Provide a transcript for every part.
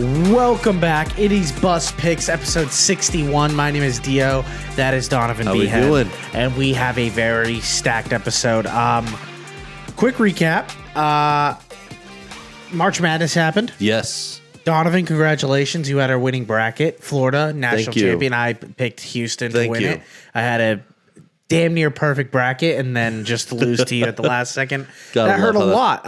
Welcome back. It is Bus Picks, episode 61. My name is Dio. That is Donovan How Beehead. we doing? And we have a very stacked episode. Quick recap. March Madness happened. Yes. Donovan, congratulations. You had our winning bracket. Florida, national champion. I picked Houston to win it. I had a damn near perfect bracket and then just to lose to you at the last second. That hurt a lot.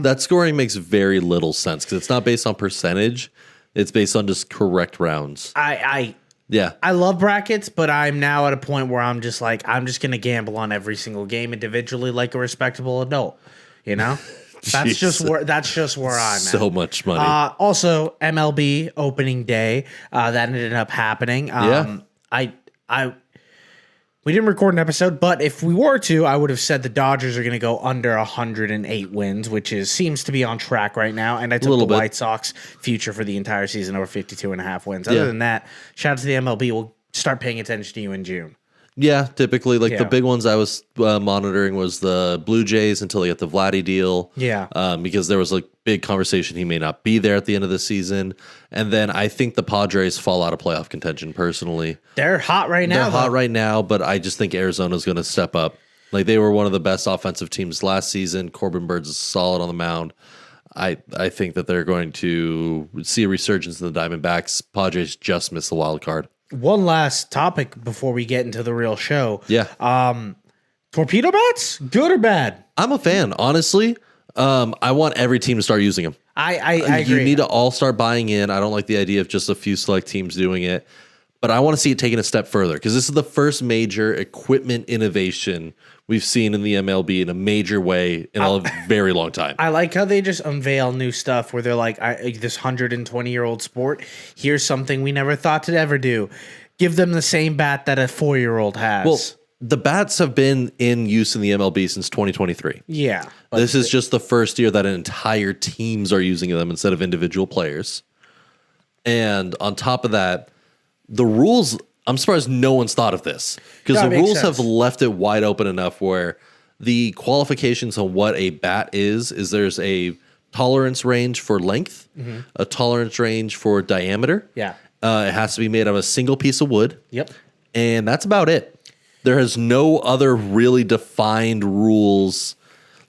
That scoring makes very little sense because it's not based on percentage. It's based on just correct rounds. I I love brackets, but I'm now at a point where I'm just like, I'm just going to gamble on every single game individually like a respectable adult, you know? That's just where I'm at. So much money. Also, MLB opening day, that ended up happening. We didn't record an episode, but if we were to, I would have said the Dodgers are going to go under 108 wins, which seems to be on track right now. And I took the White Sox future for the entire season over 52.5 wins. Other than that, shout out to the MLB. We'll start paying attention to you in June. Yeah, typically. The big ones I was monitoring was the Blue Jays until they get the Vladdy deal. Yeah. Because there was a big conversation he may not be there at the end of the season. And then I think the Padres fall out of playoff contention personally. They're hot right now. But I just think Arizona's going to step up. Like, they were one of the best offensive teams last season. Corbin Burns is solid on the mound. I think that they're going to see a resurgence in the Diamondbacks. Padres just missed the wild card. One last topic before we get into the real show. Yeah. Torpedo bats, good or bad? I'm a fan, honestly. I want every team to start using them. I agree. You need to all start buying in. I don't like the idea of just a few select teams doing it. But I want to see it taken a step further because this is the first major equipment innovation we've seen in the MLB in a major way in a very long time. I like how they just unveil new stuff where they're like, this 120-year-old sport, here's something we never thought to ever do. Give them the same bat that a 4-year-old has. Well, the bats have been in use in the MLB since 2023. Yeah. This is just the first year that entire teams are using them instead of individual players. And on top of that, the rules, I'm surprised no one's thought of this because the rules have left it wide open enough where the qualifications on what a bat is there's a tolerance range for length, a tolerance range for diameter. Yeah. It has to be made of a single piece of wood. Yep. And that's about it. There is no other really defined rules.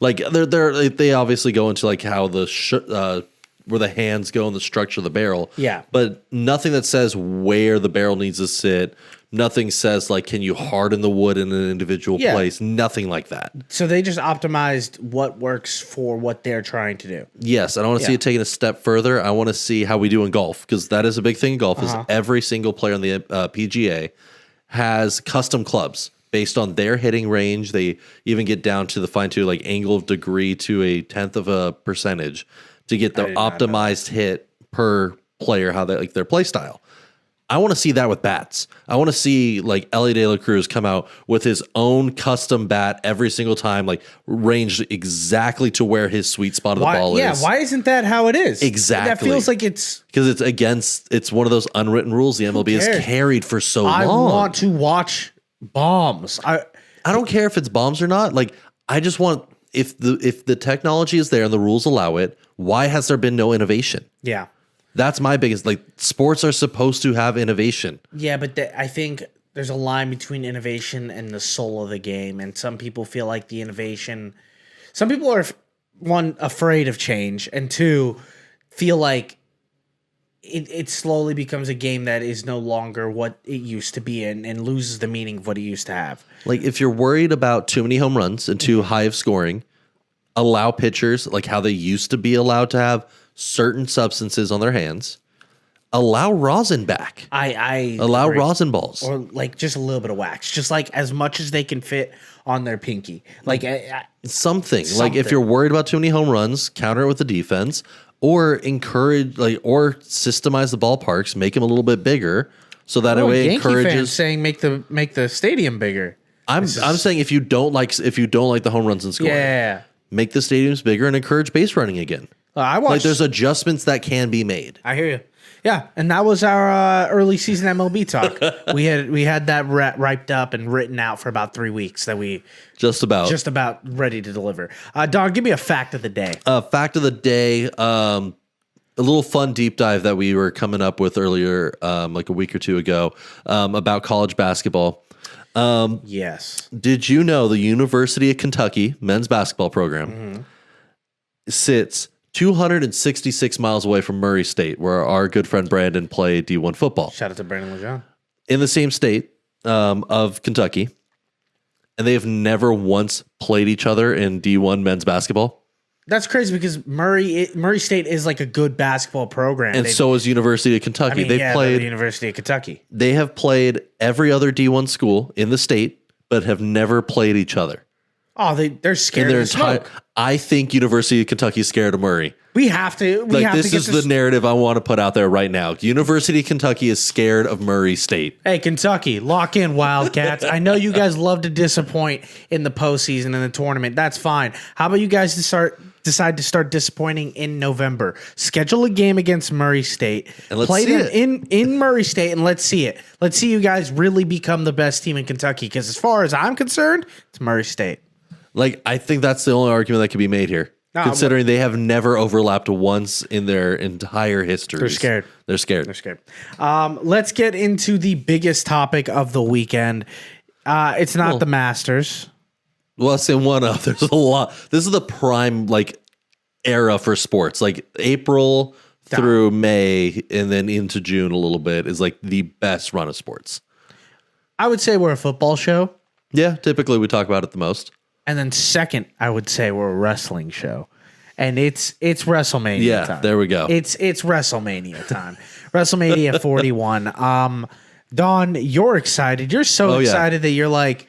Like they obviously go into like how the where the hands go and the structure of the barrel. Yeah. But nothing that says where the barrel needs to sit. Nothing says like, can you harden the wood in an individual place? Nothing like that. So they just optimized what works for what they're trying to do. Yes. I don't want to see it taken a step further. I want to see how we do in golf because that is a big thing in golf is every single player on the PGA has custom clubs based on their hitting range. They even get down to the fine-tuned like angle of degree to a 1/10 of a percentage to get the optimized hit per player, how they like their play style. I want to see that with bats. I want to see like Ellie De La Cruz come out with his own custom bat every single time, like ranged exactly to where his sweet spot of the ball is. Yeah, why isn't that how it is? Exactly. That feels like it's because it's one of those unwritten rules the MLB has carried for so long. I want to watch bombs. I don't care if it's bombs or not. Like I just want if the technology is there and the rules allow it, why has there been no innovation? Yeah. That's my biggest, like, sports are supposed to have innovation. Yeah, but I think there's a line between innovation and the soul of the game. And some people feel like the innovation, some people are, one, afraid of change, and two, feel like it slowly becomes a game that is no longer what it used to be and loses the meaning of what it used to have. Like, if you're worried about too many home runs and too high of scoring, allow pitchers, like how they used to be allowed to have certain substances on their hands. Allow rosin back. I allow agree. Rosin balls, or like just a little bit of wax, just like as much as they can fit on their pinky. Like something. Like if you're worried about too many home runs, counter it with the defense, or encourage or systemize the ballparks, make them a little bit bigger, so that way it encourages. Fans saying make the stadium bigger. I'm saying if you don't like the home runs and scoring, make the stadiums bigger and encourage base running again. I watched. Like there's adjustments that can be made. I hear you. Yeah, and that was our early season MLB talk. we had that wiped up and written out for about 3 weeks that we just about ready to deliver. Don, give me a fact of the day. Fact of the day. a little fun deep dive that we were coming up with earlier, like a week or two ago, about college basketball. Yes. Did you know the University of Kentucky men's basketball program sits 266 miles away from Murray State, where our good friend Brandon played D1 football? Shout out to Brandon Lejeune. In the same state of Kentucky, and they have never once played each other in D1 men's basketball. That's crazy because Murray State is like a good basketball program. And so is University of Kentucky. They've played the University of Kentucky. They have played every other D1 school in the state, but have never played each other. Oh, they're scared of the smoke. I think University of Kentucky is scared of Murray. We have to. This is the narrative I want to put out there right now. University of Kentucky is scared of Murray State. Hey, Kentucky, lock in, Wildcats. I know you guys love to disappoint in the postseason and the tournament. That's fine. How about you guys decide to start disappointing in November? Schedule a game against Murray State. And let's see it. in Murray State, and let's see it. Let's see you guys really become the best team in Kentucky. Because as far as I'm concerned, it's Murray State. Like, I think that's the only argument that can be made here. Considering they have never overlapped once in their entire history. They're scared. Let's get into the biggest topic of the weekend. It's not the Masters. Well, I'll say one of. There's a lot. This is the prime era for sports. Like April through May and then into June a little bit is like the best run of sports. I would say we're a football show. Yeah, typically we talk about it the most. And then second, I would say we're a wrestling show. And it's WrestleMania time. There we go. It's WrestleMania time. WrestleMania 41. Don, you're excited. You're so excited that you're like,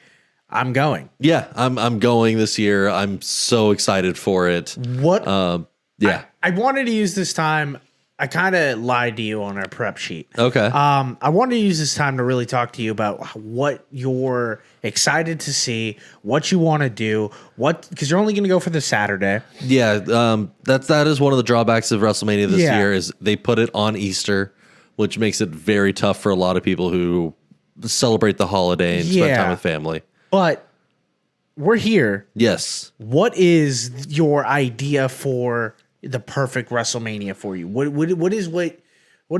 I'm going. Yeah, I'm going this year. I'm so excited for it. What? I wanted to use this time. I kind of lied to you on our prep sheet. Okay. I wanted to use this time to really talk to you about what you're excited to see, what you want to do, because you're only going to go for the Saturday. Yeah. That is one of the drawbacks of WrestleMania this year is they put it on Easter, which makes it very tough for a lot of people who celebrate the holiday and spend time with family. But we're here. Yes. What is your idea for the perfect WrestleMania for you? What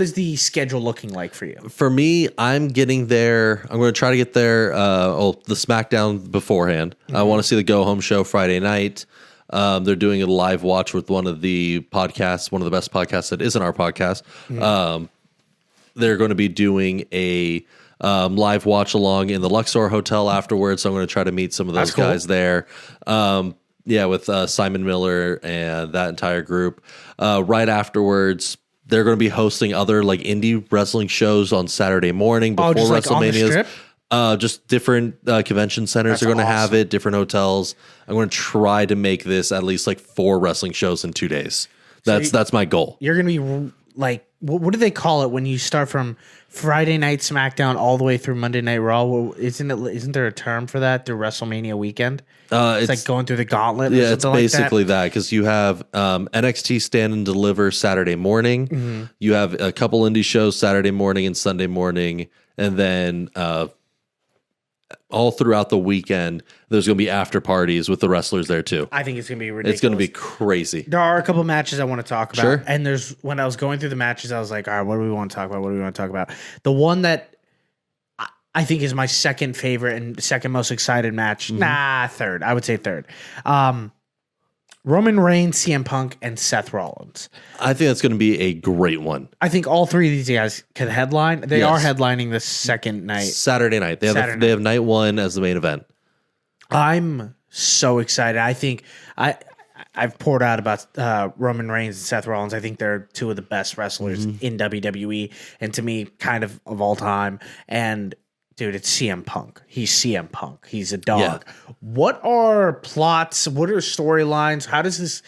is the schedule looking like for you? For me, I'm getting there. I'm going to try to get there. The SmackDown beforehand. I want to see the Go Home show Friday night. They're doing a live watch with one of the podcasts, one of the best podcasts that isn't our podcast. They're going to be doing a live watch along in the Luxor Hotel afterwards. So I'm going to try to meet some of those guys there. With Simon Miller and that entire group. Right afterwards, they're going to be hosting other indie wrestling shows on Saturday morning before WrestleMania. Just different convention centers are going to have it, different hotels. I'm going to try to make this at least 4 wrestling shows in 2 days. That's my goal. You're going to be what do they call it when you start from Friday Night SmackDown all the way through Monday Night Raw? Isn't there a term for that through WrestleMania weekend? It's like going through the gauntlet. Yeah, it's basically that because you have NXT Stand and Deliver Saturday morning. Mm-hmm. You have a couple indie shows Saturday morning and Sunday morning, and then all throughout the weekend, there's going to be after parties with the wrestlers there too. I think it's going to be ridiculous. It's going to be crazy. There are a couple matches I want to talk about. Sure. And when I was going through the matches, I was like, all right, what do we want to talk about? What do we want to talk about? The one that I think is my second favorite and second most excited match. Third. I would say third. Roman Reigns, CM Punk, and Seth Rollins. I think that's going to be a great one. I think all three of these guys could headline. They are headlining the second night. Saturday night. They have night one as the main event. I'm so excited. I think I've poured out about Roman Reigns and Seth Rollins. I think they're two of the best wrestlers in WWE, and to me, kind of all time. And dude, it's CM Punk. He's CM Punk. He's a dog. Yeah. What are plots? What are storylines? How does this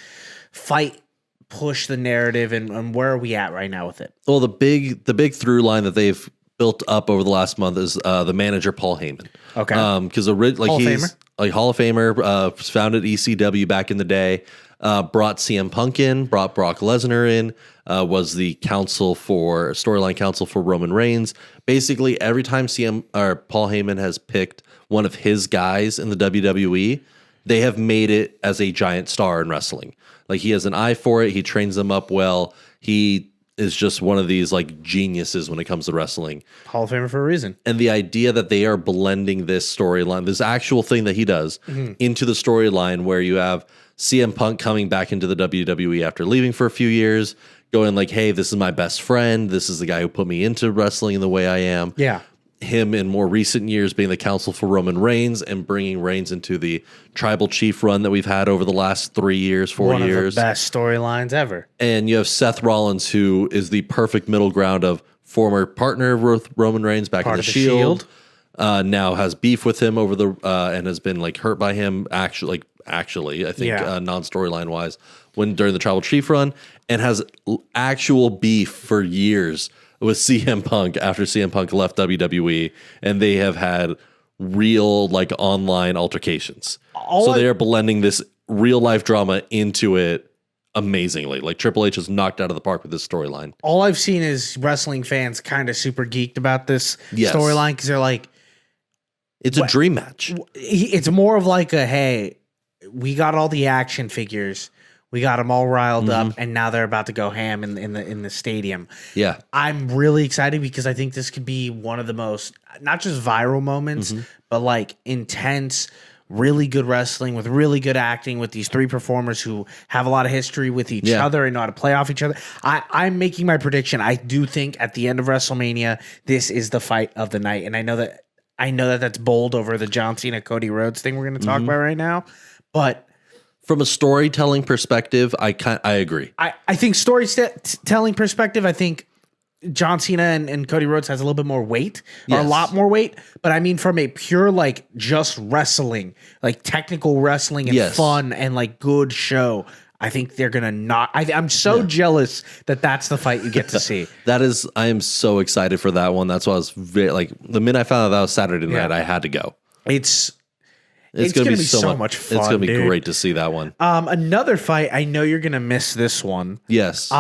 fight push the narrative, and where are we at right now with it? Well, the big through line that they've built up over the last month is the manager Paul Heyman. Okay, because he's Hall of Famer, founded ECW back in the day. Brought CM Punk in, brought Brock Lesnar in, was the storyline counsel for Roman Reigns. Basically, every time Paul Heyman has picked one of his guys in the WWE, they have made it as a giant star in wrestling. He has an eye for it. He trains them up well. He is just one of these like geniuses when it comes to wrestling. Hall of Famer for a reason. And the idea that they are blending this storyline, this actual thing that he does, into the storyline where you have CM Punk coming back into the WWE after leaving for a few years, going like, hey, this is my best friend. This is the guy who put me into wrestling in the way I am. Yeah. Him in more recent years being the counsel for Roman Reigns and bringing Reigns into the tribal chief run that we've had over the last 3 years, 4 years. One of the best storylines ever. And you have Seth Rollins, who is the perfect middle ground of former partner with Roman Reigns back in the Shield. Now has beef with him over the and has been like hurt by him actually I think non-storyline wise during the tribal chief run, and has actual beef for years with CM Punk after CM Punk left WWE, and they have had real like online altercations. They are blending this real life drama into it amazingly. Like Triple H is knocked out of the park with this storyline. All I've seen is wrestling fans kind of super geeked about this storyline because they're like, it's a dream match. It's more of like a, hey, we got all the action figures. We got them all riled up, and now they're about to go ham in the stadium. Yeah, I'm really excited because I think this could be one of the most not just viral moments, but like intense, really good wrestling with really good acting with these three performers who have a lot of history with each other and know how to play off each other. I'm making my prediction. I do think at the end of WrestleMania, this is the fight of the night, and I know that that's bold over the John Cena Cody Rhodes thing we're going to talk about right now, but. From a storytelling perspective, I agree. I think storytelling perspective, I think John Cena and Cody Rhodes has a little bit more weight, or a lot more weight. But I mean, from a pure like just wrestling, like technical wrestling and fun and like good show, I think they're gonna not. I'm so jealous that that's the fight you get to see. I am so excited for that one. That's why I was like the minute I found out that was Saturday night, I had to go. It's going to be so much fun. It's going to be great to see that one. Another fight, I know you're going to miss this one. Yes.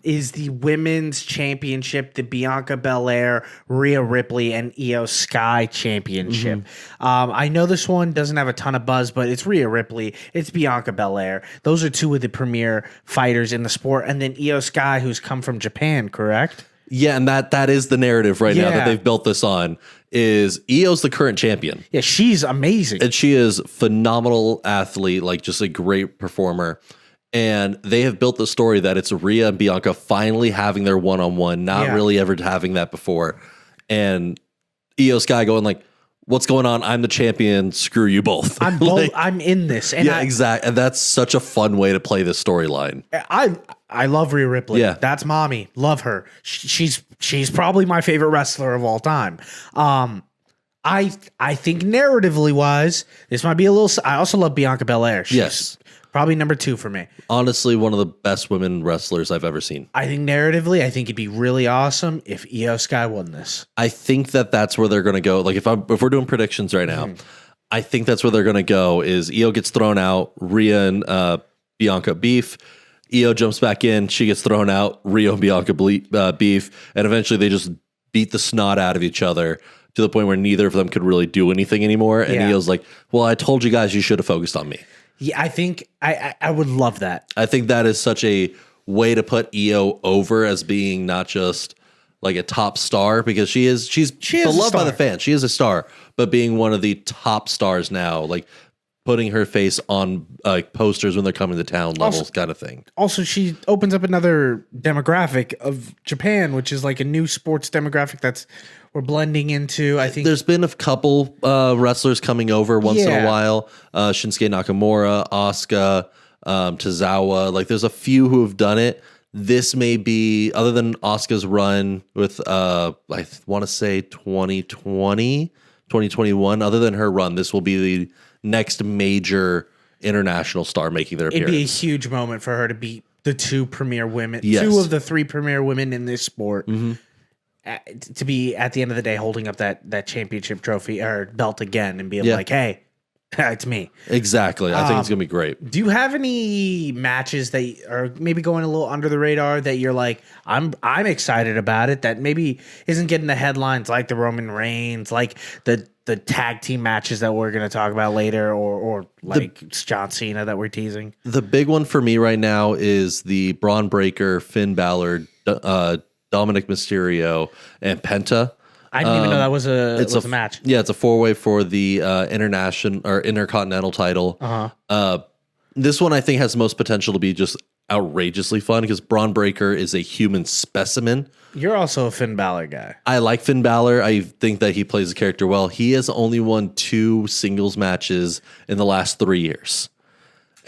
Is the women's championship, the Bianca Belair, Rhea Ripley, and Io Sky championship. I know this one doesn't have a ton of buzz, but it's Rhea Ripley. It's Bianca Belair. Those are two of the premier fighters in the sport. And then Io Sky, who's come from Japan, correct? Yeah, and that is the narrative right now that they've built this on. Is Io's the current champion. Yeah, she's amazing. And she is phenomenal athlete, like just a great performer. And they have built the story that it's Rhea and Bianca finally having their one-on-one, not really ever having that before. And Io Sky going like, what's going on? I'm the champion. Screw you both. I'm like, I'm in this. And exactly. And that's such a fun way to play this storyline. I love Rhea Ripley. Yeah. That's mommy. Love her. She's probably my favorite wrestler of all time. I think narratively wise, this might be a little. I also love Bianca Belair. She's probably number 2 for me. Honestly, one of the best women wrestlers I've ever seen. I think narratively, I think it'd be really awesome if Io Sky won this. I think that's where they're going to go. Like if we're doing predictions right now, I think that's where they're going to go. Is Io gets thrown out, Rhea and Bianca beef. Io jumps back in, she gets thrown out, Rhea and Bianca beef, and eventually they just beat the snot out of each other to the point where neither of them could really do anything anymore. And Io's like, well, I told you guys you should have focused on me. Yeah, I think I would love that. I think that is such a way to put Io over as being not just like a top star, because she's beloved by the fans. She is a star, but being one of the top stars now, like putting her face on posters when they're coming to town levels kind of thing. Also, she opens up another demographic of Japan, which is like a new sports demographic we're blending into. I think there's been a couple wrestlers coming over once in a while. Shinsuke Nakamura, Asuka, Tozawa. Like there's a few who have done it. This may be, other than Asuka's run with, I want to say 2020, 2021, other than her run, this will be the next major international star making their appearance. It'd be a huge moment for her to beat the 2 premier women, 2 of the 3 premier women in this sport, to be at the end of the day holding up that championship trophy or belt again and being like, hey, it's me. Exactly. I think it's going to be great. Do you have any matches that are maybe going a little under the radar that you're like, I'm excited about it, that maybe isn't getting the headlines like the Roman Reigns, like the the tag team matches that we're going to talk about later, or like John Cena that we're teasing? The big one for me right now is the Braun Breaker, Finn Balor, Dominic Mysterio, and Penta. I didn't even know that was a match. Yeah, it's a 4-way for the international or intercontinental title. This one I think has most potential to be just outrageously fun because Braun Breaker is a human specimen. You're also a Finn Balor guy. I like Finn Balor. I think that he plays the character well. He has only won 2 singles matches in the last 3 years.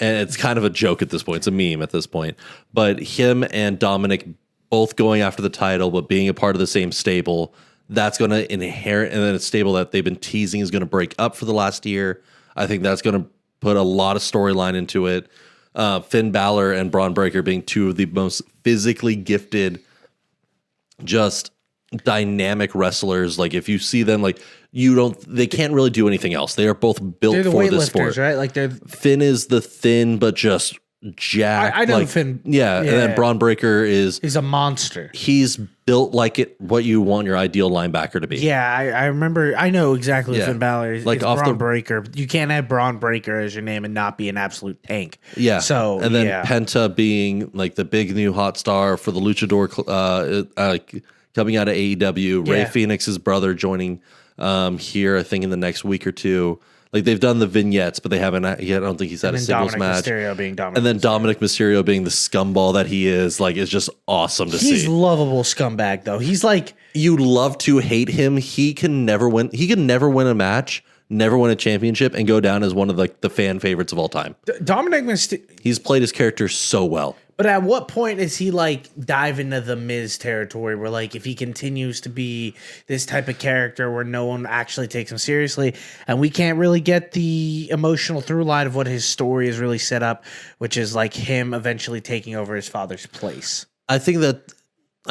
And it's kind of a joke at this point. It's a meme at this point. But him and Dominic both going after the title, but being a part of the same stable, that's going to inherit. And then a stable that they've been teasing is going to break up for the last year. I think that's going to put a lot of storyline into it. Finn Balor and Braun Breaker being 2 of the most physically gifted, just dynamic wrestlers. Like if you see them, like they can't really do anything else. They are both built for this sport, right? Like Finn is the thin but just jacked. I know like, Finn. Yeah, and then Braun Breaker he's a monster. He's built like what you want your ideal linebacker to be. Yeah, I remember. I know exactly what Finn Balor is. Like it's Braun Breaker. You can't have Braun Breaker as your name and not be an absolute tank. Yeah. So and then Penta being like the big new hot star for the Luchador coming out of AEW. Ray Phoenix's brother joining here, I think in the next week or 2. Like they've done the vignettes, but they haven't yet. I don't think he's had a singles match. And then Dominic Mysterio being the scumball that he is, like, is just awesome to see. He's lovable scumbag though. He's like, you love to hate him. He can never win. He can never win a match, never win a championship, and go down as one of like the fan favorites of all time. Dominic Mysterio. He's played his character so well. But at what point is he like dive into the Miz territory where like if he continues to be this type of character where no one actually takes him seriously and we can't really get the emotional through line of what his story is really set up, which is like him eventually taking over his father's place? I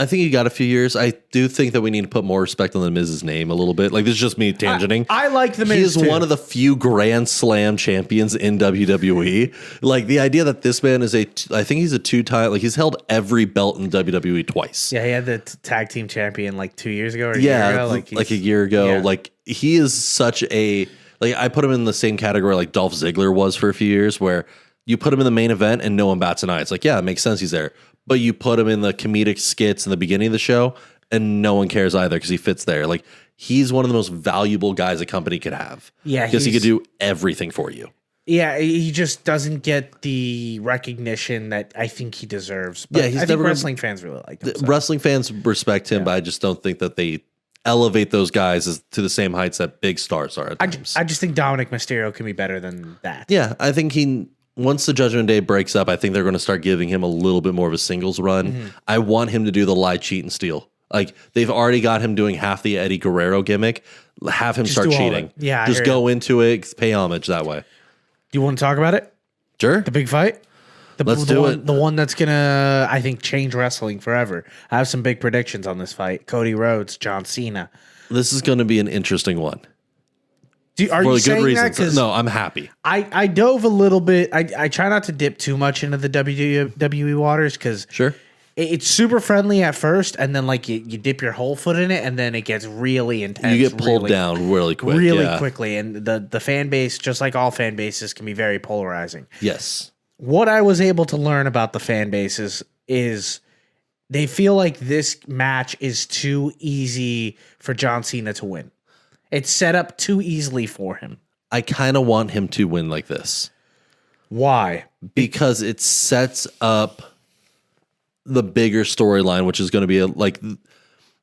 think he got a few years. I do think that we need to put more respect on the Miz's name a little bit. Like this is just me tangenting. I like the Miz. He is one of the few Grand Slam champions in WWE. Like the idea that this man is I think he's a 2-time. Like he's held every belt in WWE twice. Yeah, he had the tag team champion like 2 years ago or a year ago. Like a year ago. Yeah. Like he is such a like I put him in the same category like Dolph Ziggler was for a few years, where you put him in the main event and no one bats an eye. It's like, yeah, it makes sense he's there. But you put him in the comedic skits in the beginning of the show and no one cares either because he fits there. Like he's one of the most valuable guys a company could have. Yeah. Because he could do everything for you. Yeah, he just doesn't get the recognition that I think he deserves. But yeah, I think wrestling fans really like him. So. Wrestling fans respect him, but I just don't think that they elevate those guys to the same heights that big stars are at times. I just think Dominic Mysterio can be better than that. Yeah, I think once the Judgment Day breaks up, I think they're going to start giving him a little bit more of a singles run. Mm-hmm. I want him to do the lie, cheat, and steal. Like they've already got him doing half the Eddie Guerrero gimmick. Have him start cheating. Yeah, just go into it, pay homage that way. Do you want to talk about it? Sure. The big fight? Let's do it. The one that's going to, I think, change wrestling forever. I have some big predictions on this fight. Cody Rhodes, John Cena. This is going to be an interesting one. Are you saying that? No, I'm happy. I dove a little bit. I try not to dip too much into the WWE waters because it's super friendly at first, and then like you dip your whole foot in it, and then it gets really intense. You get pulled down really quick. Really quickly. And the fan base, just like all fan bases, can be very polarizing. Yes. What I was able to learn about the fan bases is they feel like this match is too easy for John Cena to win. It's set up too easily for him. I kind of want him to win like this. Why? Because it sets up the bigger storyline, which is going to be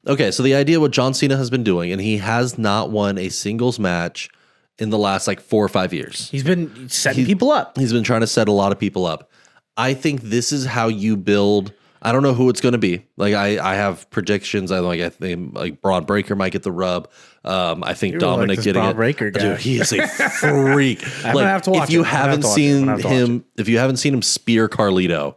okay, so the idea what John Cena has been doing, and he has not won a singles match in the last 4 or 5 years. He's been setting people up. He's been trying to set a lot of people up. I think this is how you build. I don't know who it's going to be. Like I have predictions. I think Braun Breaker might get the rub. I think Dominic getting Braun Breaker guy. Dude, he is a freak. I'm gonna have to watch if you haven't seen him spear Carlito,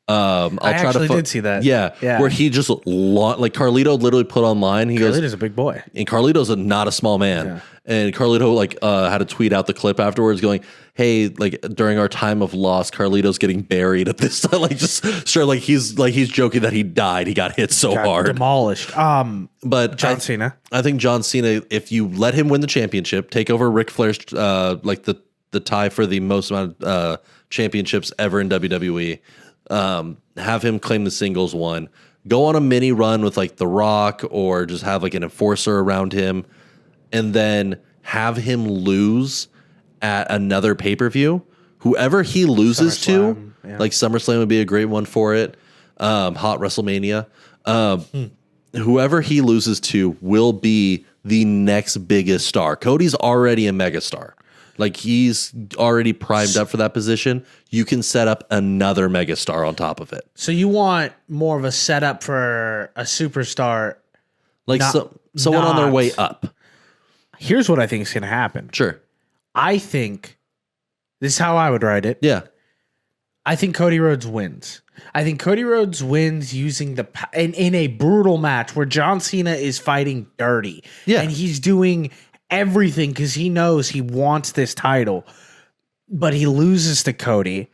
I actually did see that. Yeah, where he just like Carlito literally put online. He goes, Carlito's a big boy, and Carlito's not a small man. Yeah. And Carlito had to tweet out the clip afterwards, going, "Hey, like during our time of loss, Carlito's getting buried at this time." Like just sure, he's joking that he died. He got hit so hard, demolished. But John Cena. I think John Cena, if you let him win the championship, take over Ric Flair's the tie for the most amount of championships ever in WWE. Have him claim the singles one, go on a mini run with like The Rock, or just have like an enforcer around him, and then have him lose at another pay-per-view. Whoever he loses to, like SummerSlam would be a great one for it. Hot WrestleMania. Whoever he loses to will be the next biggest star. Cody's already a megastar. Like he's already primed up for that position. You can set up another megastar on top of it. So you want more of a setup for a superstar, like someone on their way up. Here's what I think is going to happen. Sure. I think this is how I would write it. Yeah. I think Cody Rhodes wins. I think Cody Rhodes wins using in a brutal match where John Cena is fighting dirty. Yeah. And he's doing everything because he knows he wants this title, but he loses to Cody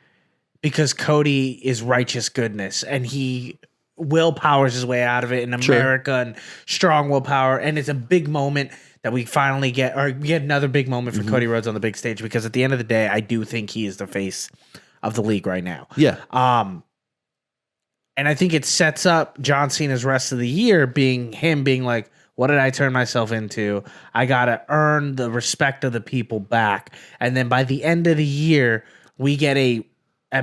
because Cody is righteous goodness and he willpowers his way out of it in America and strong willpower. And it's a big moment that we finally get, or we get another big moment for Cody Rhodes on the big stage, because at the end of the day, I do think he is the face of the league right now. Yeah. And I think it sets up John Cena's rest of the year being like, what did I turn myself into? I got to earn the respect of the people back. And then by the end of the year, we get a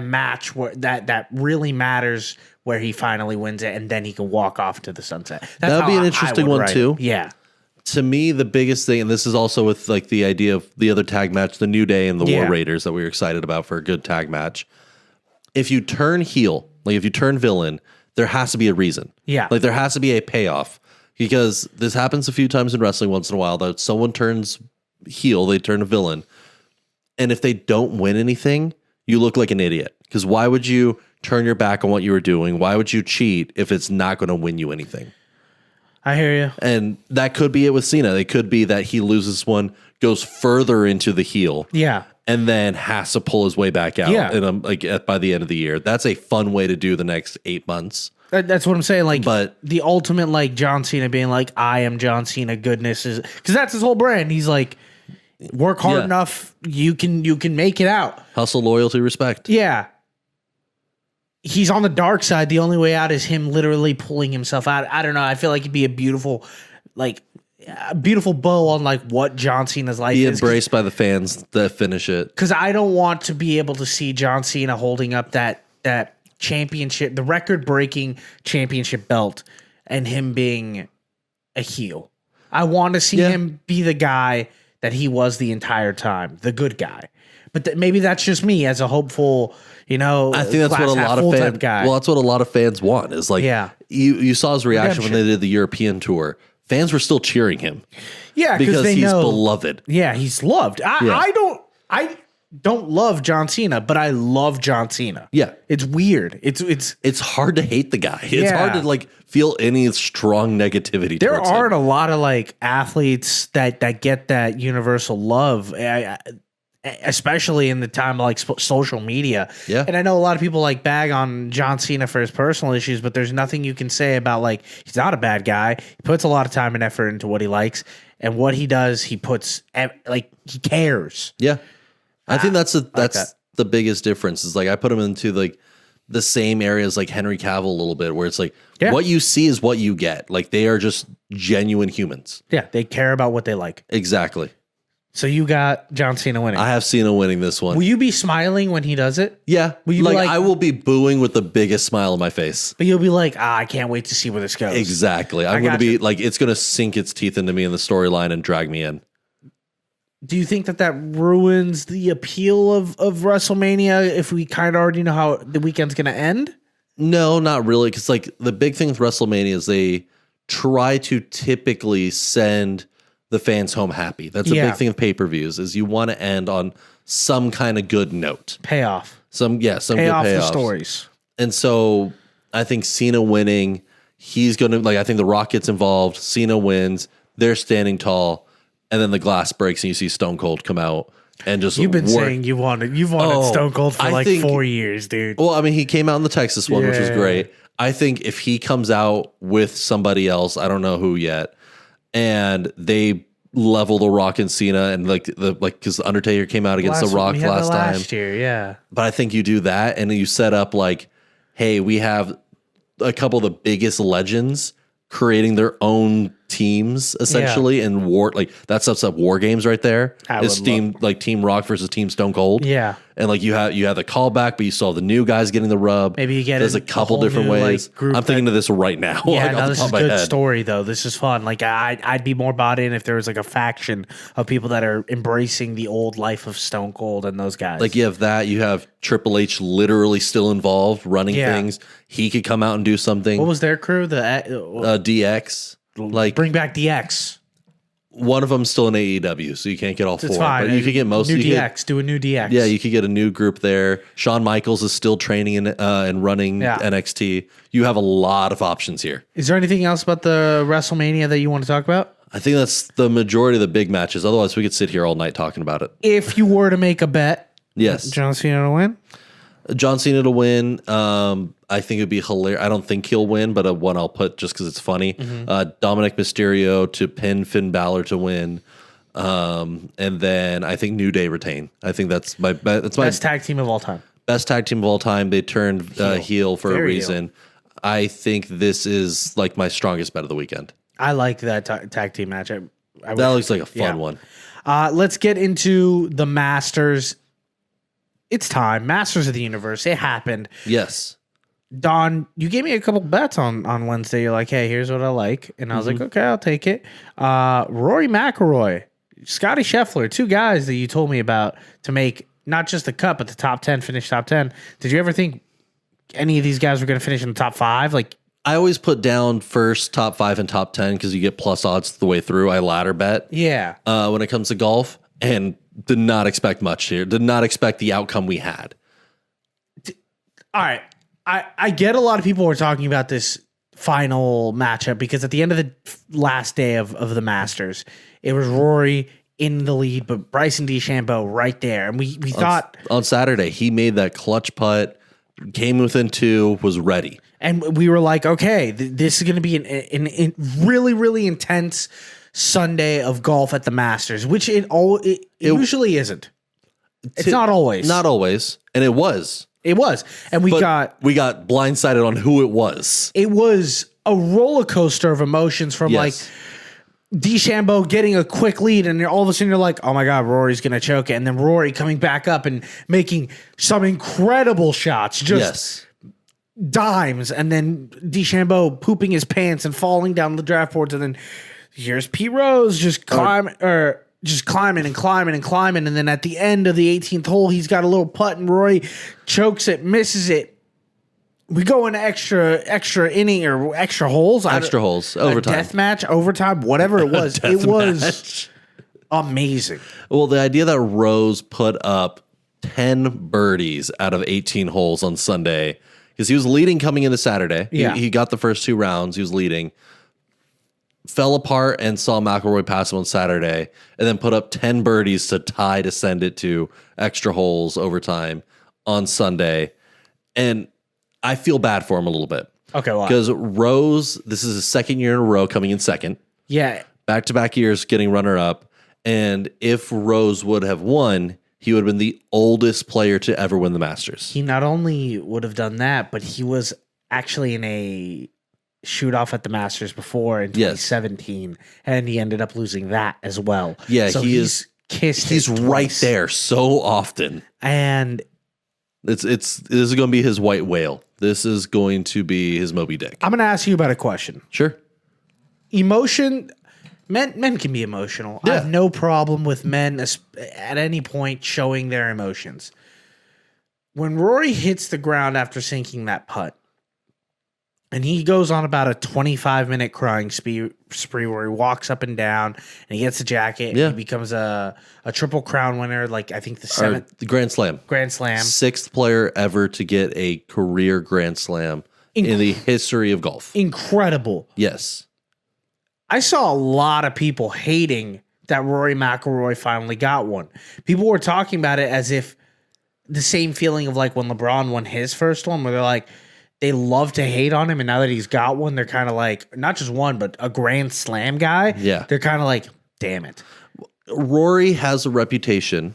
match where that really matters, where he finally wins it, and then he can walk off to the sunset. That'd be an interesting one too. Yeah. To me, the biggest thing, and this is also with like the idea of the other tag match, the New Day and the War Raiders that we were excited about for a good tag match. If you turn heel, like if you turn villain, there has to be a reason. Yeah. Like there has to be a payoff, because this happens a few times in wrestling once in a while that someone turns heel, they turn a villain. And if they don't win anything, you look like an idiot. Because why would you turn your back on what you were doing? Why would you cheat if it's not going to win you anything? I hear you. And that could be it with Cena. It could be that he loses one, goes further into the heel. Yeah. And then has to pull his way back out. Yeah. By the end of the year. That's a fun way to do the next 8 months. That's what I'm saying. Like, but the ultimate, like John Cena being like, I am John Cena goodness, is because that's his whole brand. He's like, work hard enough, you can make it out. Hustle, loyalty, respect. Yeah. He's on the dark side. The only way out is him literally pulling himself out. I don't know. I feel like it'd be a beautiful bow on like what John Cena's life be is. Embraced by the fans that finish it. Because I don't want to be able to see John Cena holding up that championship, the record-breaking championship belt, and him being a heel. I want to see him be the guy that he was the entire time, the good guy. But maybe that's just me as a hopeful, I think that's what a lot of fans. Well, that's what a lot of fans want. Is like, you saw his reaction when they did the European tour. Fans were still cheering him. Yeah, because he's beloved. Yeah, he's loved. I don't love John Cena, but I love John Cena. Yeah, it's weird. It's hard to hate the guy. It's hard to like feel any strong negativity. There aren't a lot of like athletes that get that universal love. Especially in the time of like social media. Yeah. And I know a lot of people like bag on John Cena for his personal issues, but there's nothing you can say about like, he's not a bad guy. He puts a lot of time and effort into what he likes, and what he does, he puts like, he cares. Yeah. I think that's the biggest difference is like, I put him into like the same areas like Henry Cavill a little bit, where it's like, what you see is what you get. Like they are just genuine humans. Yeah. They care about what they like. Exactly. So you got John Cena winning. I have Cena winning this one. Will you be smiling when he does it? Yeah. Will you like I will be booing with the biggest smile on my face. But you'll be like, I can't wait to see where this goes. Exactly. I'm going to be like, it's going to sink its teeth into me in the storyline and drag me in. Do you think that ruins the appeal of WrestleMania if we kind of already know how the weekend's going to end? No, not really. Because like the big thing with WrestleMania is they try to typically send the fans home happy. That's a big thing of pay-per-views, is you want to end on some kind of good note. Payoff. Some good payoff. The stories. And so I think Cena winning, he's going to, like, I think The Rock gets involved. Cena wins. They're standing tall. And then the glass breaks and you see Stone Cold come out and just You've been saying you've wanted Stone Cold for like 4 years, dude. Well, I mean, he came out in the Texas one, which was great. I think if he comes out with somebody else, I don't know who yet, and they level The Rock and Cena, and because the Undertaker came out against The Rock last year, yeah. But I think you do that, and then you set up like, hey, we have a couple of the biggest legends creating their own teams essentially, and war, like that sets up war games right there. It's Team Rock versus Team Stone Cold. Yeah. And like you have the callback, but you saw the new guys getting the rub. Maybe you get there's a couple different ways. Like, I'm thinking of this right now. Yeah, like, no, this is a good story though. This is fun. Like I'd be more bought in if there was like a faction of people that are embracing the old life of Stone Cold and those guys. Like you have that. You have Triple H literally still involved running things. He could come out and do something. What was their crew? The DX. Like bring back DX. One of them's still in AEW, so you can't get all four. Fine. But you could get most. New DX. Do a new DX. Yeah, you could get a new group there. Shawn Michaels is still training and running NXT. You have a lot of options here. Is there anything else about the WrestleMania that you want to talk about? I think that's the majority of the big matches. Otherwise, we could sit here all night talking about it. If you were to make a bet, yes, John Cena to win. John Cena to win. I think it'd be hilarious. I don't think he'll win, but one I'll put just because it's funny. Dominic Mysterio to pin Finn Balor to win. And then I think New Day retain. I think that's my best tag team of all time. Best tag team of all time. They turned heel for a reason. Heel. I think this is like my strongest bet of the weekend. I like that tag team match. That looks like a fun one. Let's get into the Masters. It's time. Masters of the Universe. It happened. Yes. Don, you gave me a couple bets on Wednesday. You're like, hey, here's what I like. And I was like, okay, I'll take it. Rory McIlroy, Scotty Scheffler, two guys that you told me about to make not just the cut, but the top 10, finish top 10. Did you ever think any of these guys were going to finish in the top 5? Like, I always put down first top 5 and top 10 because you get plus odds the way through. I ladder bet. Yeah. When it comes to golf, and did not expect much here. Did not expect the outcome we had. All right. I get a lot of people were talking about this final matchup because at the end of the last day of the Masters, it was Rory in the lead, but Bryson DeChambeau right there. And we thought... On Saturday, he made that clutch putt, came within 2, was ready. And we were like, okay, this is going to be an really, really intense Sunday of golf at the Masters, which it usually isn't. It's not always. Not always. And it was. It was. And we got blindsided on who it was. It was a roller coaster of emotions from like DeChambeau getting a quick lead, and all of a sudden you're like, oh my God, Rory's going to choke it. And then Rory coming back up and making some incredible shots. Just dimes. And then DeChambeau pooping his pants and falling down the draft boards. And then here's Pete Rose just climbing and climbing and climbing. And then at the end of the 18th hole, he's got a little putt and Rory chokes it, misses it. We go into extra inning or extra holes. Overtime. Death match, overtime, whatever it was. It was amazing. Well, the idea that Rose put up 10 birdies out of 18 holes on Sunday, because he was leading coming into Saturday. Yeah. He got the first 2 rounds. He was leading. Fell apart and saw McIlroy pass him on Saturday, and then put up 10 birdies to send it to extra holes overtime on Sunday. And I feel bad for him a little bit. Okay, why? Because Rose, this is his second year in a row coming in second. Yeah. Back-to-back years getting runner-up. And if Rose would have won, he would have been the oldest player to ever win the Masters. He not only would have done that, but he was actually in a shoot-off at the Masters before in 2017, and he ended up losing that as well. Yeah, so he's kissed. He's right there so often, and this is going to be his white whale. This is going to be his Moby Dick. I'm going to ask you about a question. Sure. Emotion. Men can be emotional. Yeah. I have no problem with men at any point showing their emotions. When Rory hits the ground after sinking that putt, And he goes on about a 25-minute crying spree where he walks up and down and he gets a jacket and Yeah. he becomes a Triple Crown winner, like I think the Or 7th the Grand Slam. Grand Slam. 6th player ever to get a career Grand Slam in the history of golf. Incredible. Yes. I saw a lot of people hating that Rory McIlroy finally got one. People were talking about it as if the same feeling of like when LeBron won his first one, where they're like, they love to hate on him, and now that he's got one, they're kind of like, not just one, but a Grand Slam guy. Yeah. They're kind of like, damn it. Rory has a reputation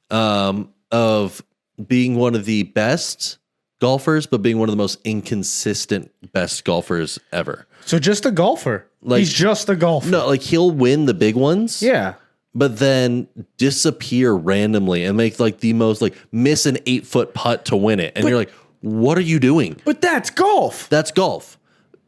of being one of the best golfers, but being one of the most inconsistent best golfers ever. So just a golfer. Like, he's just a golfer. No, like he'll win the big ones. Yeah. But then disappear randomly and make like the most like miss an 8-foot putt to win it. And you're like, what are you doing? But that's golf. That's golf.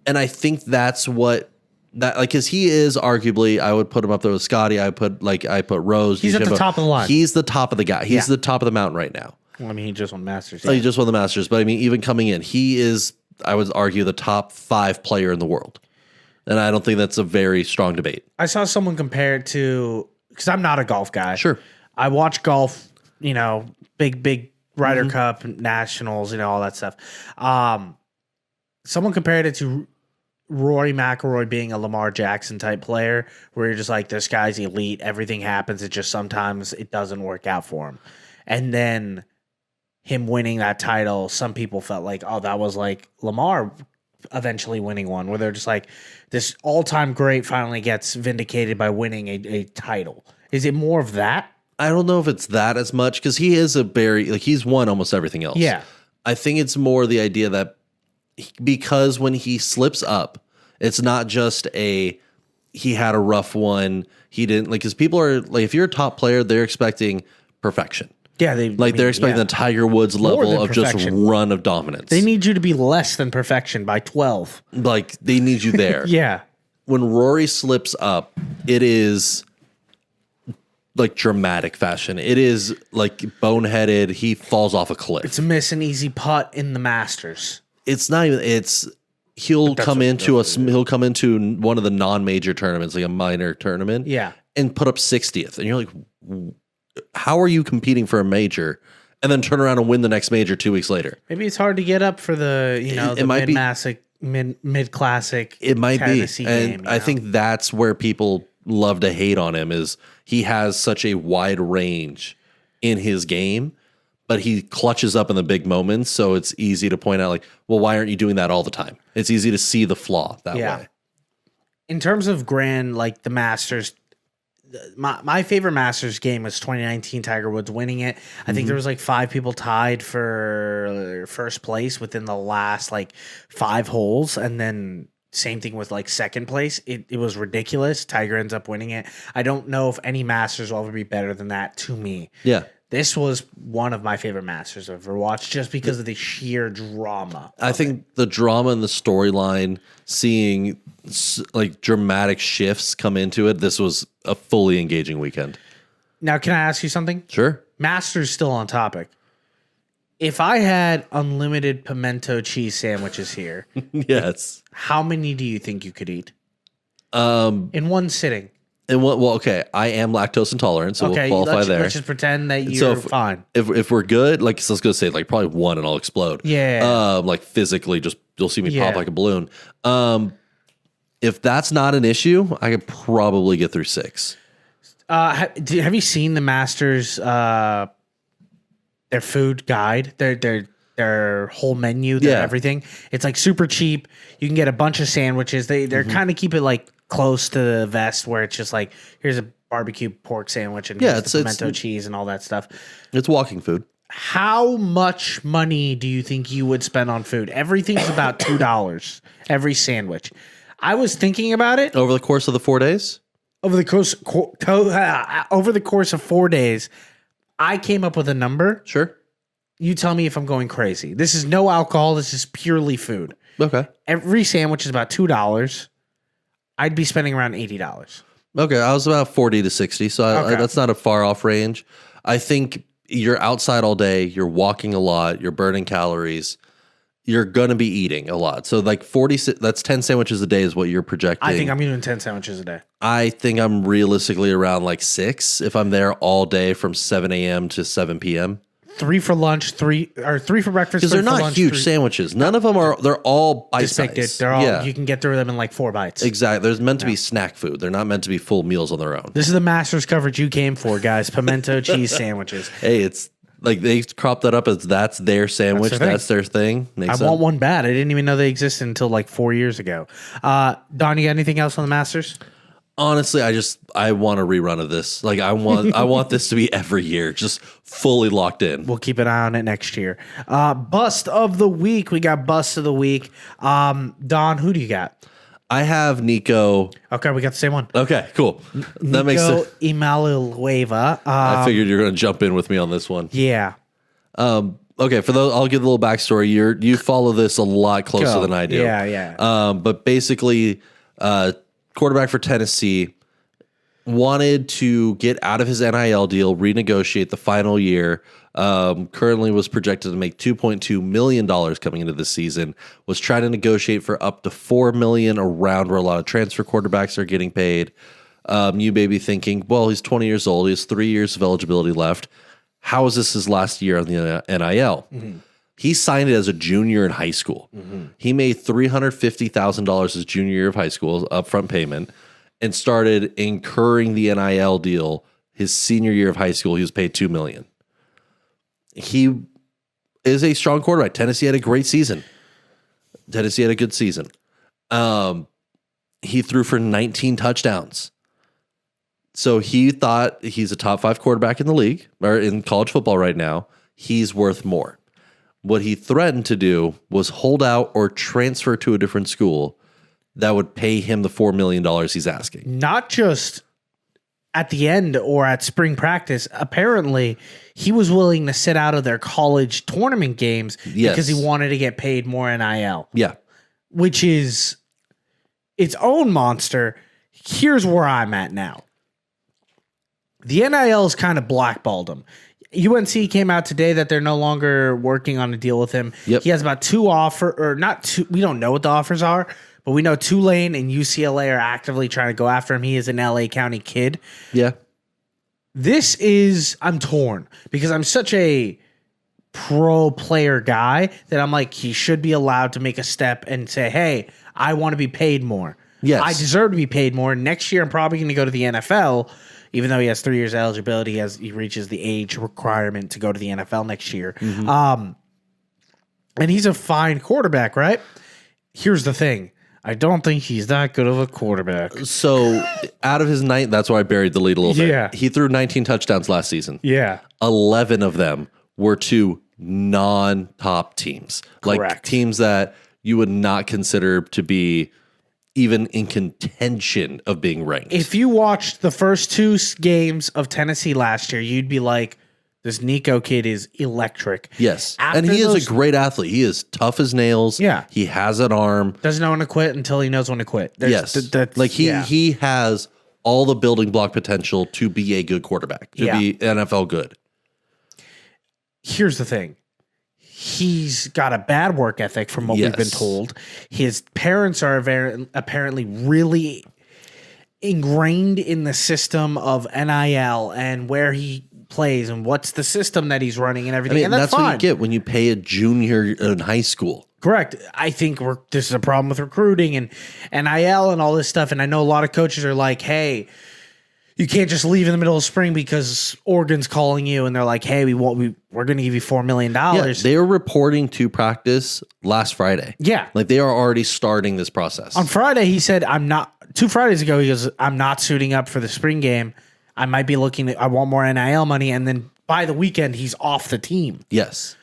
And I think that's what that like, cause he is arguably, I would put him up there with Scotty. I put Rose. He's at the top of the line. He's the top of the guy. He's the top of the mountain right now. Well, I mean, he just won Masters. He just won the Masters. But I mean, even coming in, he is, I would argue, the top 5 player in the world. And I don't think that's a very strong debate. I saw someone compare it to, because I'm not a golf guy. Sure. I watch golf, big Ryder Cup, Nationals, all that stuff. Someone compared it to Rory McIlroy being a Lamar Jackson type player, where you're just like, this guy's elite. Everything happens. It just sometimes it doesn't work out for him. And then him winning that title, some people felt like, oh, that was like Lamar eventually winning one, where they're just like, this all-time great finally gets vindicated by winning a title. Is it more of that? I don't know if it's that as much, because he is a very, like, he's won almost everything else. Yeah. I think it's more the idea that because when he slips up, it's not just he had a rough one. He didn't, like, because people are like, if you're a top player, they're expecting perfection. Yeah, they're expecting the Tiger Woods level of just run of dominance. They need you to be less than perfection by 12. Like, they need you there. Yeah. When Rory slips up, it is like dramatic fashion. It is like boneheaded. He falls off a cliff. It's a miss an easy putt in the Masters. It's not even. He'll come into one of the non-major tournaments, like a minor tournament. Yeah. And put up 60th, and you're like, how are you competing for a major and then turn around and win the next major 2 weeks later? Maybe it's hard to get up for the mid-classic. It might be. And I think that's where people love to hate on him, is he has such a wide range in his game, but he clutches up in the big moments. So it's easy to point out, like, well, why aren't you doing that all the time? It's easy to see the flaw that way. In terms of the Masters, my favorite Masters game was 2019, Tiger Woods winning it. I think there was like 5 people tied for first place within the last like 5 holes. And then same thing with like second place. It was ridiculous. Tiger ends up winning it. I don't know if any Masters will ever be better than that to me. Yeah. This was one of my favorite Masters I've ever watched, just because of the sheer drama. I think the drama and the storyline, seeing like dramatic shifts come into it, this was a fully engaging weekend. Now, can I ask you something? Sure. Masters still on topic. If I had unlimited pimento cheese sandwiches here, yes, how many do you think you could eat? In one sitting. And well, okay, I am lactose intolerant, so we'll qualify there. Let's just pretend that you're fine. If we're good, like, so let's go say like probably 1 and I'll explode. Yeah. Like physically, just you'll see me pop like a balloon. If that's not an issue, I could probably get through 6. Have you seen the Masters? Their food guide, their whole menu, everything. It's like super cheap. You can get a bunch of sandwiches. They're kind of keep it like close to the vest, where it's just like, here's a barbecue pork sandwich and here's the pimento cheese and all that stuff. It's walking food. How much money do you think you would spend on food? Everything's about $2 every sandwich. I was thinking about it Over the course of the 4 days? over the course of 4 days. I came up with a number. Sure. You tell me if I'm going crazy. This is no alcohol. This is purely food. Okay. Every sandwich is about $2. I'd be spending around $80. Okay, I was about 40 to 60, so that's not a far off range. I think you're outside all day, you're walking a lot, you're burning calories. you're going to be eating a lot. So like 40, that's 10 sandwiches a day is what you're projecting. I think I'm eating 10 sandwiches a day. I think I'm realistically around like 6 if I'm there all day from 7 a.m. to 7 p.m. 3 for lunch, 3 for breakfast. Because they're not huge sandwiches. None of them are. They're all bite sized. They're all. You can get through them in like 4 bites. Exactly. They're meant to be snack food. They're not meant to be full meals on their own. This is the Masters coverage you came for, guys. Pimento cheese sandwiches. Hey, it's like they crop that up as that's their sandwich. That's their thing. I want one bad. I didn't even know they existed until like 4 years ago. Don, you got anything else on the Masters? Honestly, I want a rerun of this. Like I want this to be every year, just fully locked in. We'll keep an eye on it next year. Bust of the week. We got bust of the week. Don, who do you got? I have Nico. Okay, we got the same one. Okay, cool. That makes sense. Imalueva. I figured you're going to jump in with me on this one. Yeah. Okay, for those, I'll give a little backstory. You follow this a lot closer than I do. Yeah. But basically, quarterback for Tennessee wanted to get out of his NIL deal, renegotiate the final year. Currently was projected to make $2.2 million coming into this season. Was trying to negotiate for up to $4 million, around where a lot of transfer quarterbacks are getting paid. You may be thinking, well, he's 20 years old. He has 3 years of eligibility left. How is this his last year on the NIL? Mm-hmm. He signed it as a junior in high school. Mm-hmm. He made $350,000 his junior year of high school, upfront payment, and started incurring the NIL deal his senior year of high school. He was paid $2 million. He is a strong quarterback. Tennessee had a great season. Tennessee had a good season. He threw for 19 touchdowns. So he thought he's a top 5 quarterback in the league, or in college football right now. He's worth more. What he threatened to do was hold out or transfer to a different school that would pay him the $4 million he's asking. Not just at the end or at spring practice. Apparently, he was willing to sit out of their college tournament games because he wanted to get paid more NIL. Yeah. Which is its own monster. Here's where I'm at now. The NIL's kind of blackballed him. UNC came out today that they're no longer working on a deal with him. Yep. He has about 2 offers, or not 2. We don't know what the offers are, but we know Tulane and UCLA are actively trying to go after him. He is an LA County kid. Yeah. I'm torn because I'm such a pro player guy that I'm like, he should be allowed to make a step and say, hey, I want to be paid more. Yes. I deserve to be paid more. Next year, I'm probably going to go to the NFL. Even though he has 3 years eligibility, he reaches the age requirement to go to the NFL next year. Mm-hmm. And he's a fine quarterback, right? Here's the thing. I don't think he's that good of a quarterback. So out of his 9, that's why I buried the lead a little bit. Yeah. He threw 19 touchdowns last season. Yeah. 11 of them were to non-top teams. Correct. Like teams that you would not consider to be even in contention of being ranked. If you watched the first 2 games of Tennessee last year, you'd be like, this Nico kid is electric. Yes. And he is a great athlete. He is tough as nails. Yeah. He has an arm. Doesn't know when to quit until he knows when to quit. He has all the building block potential to be a good quarterback, to be NFL good. Here's the thing. He's got a bad work ethic from what we've been told. His parents are apparently really ingrained in the system of NIL and where he plays and what's the system that he's running and everything. And that's fine. What you get when you pay a junior in high school. Correct. I think this is a problem with recruiting and NIL and all this stuff. And I know a lot of coaches are like, hey, you can't just leave in the middle of spring because Oregon's calling you and they're like, hey, we're going to give you $4 million. Yeah, they were reporting to practice last Friday. Yeah. Like they are already starting this process. On Friday, he said, 2 Fridays ago, he goes, I'm not suiting up for the spring game. I might be I want more NIL money. And then by the weekend, he's off the team. Yes.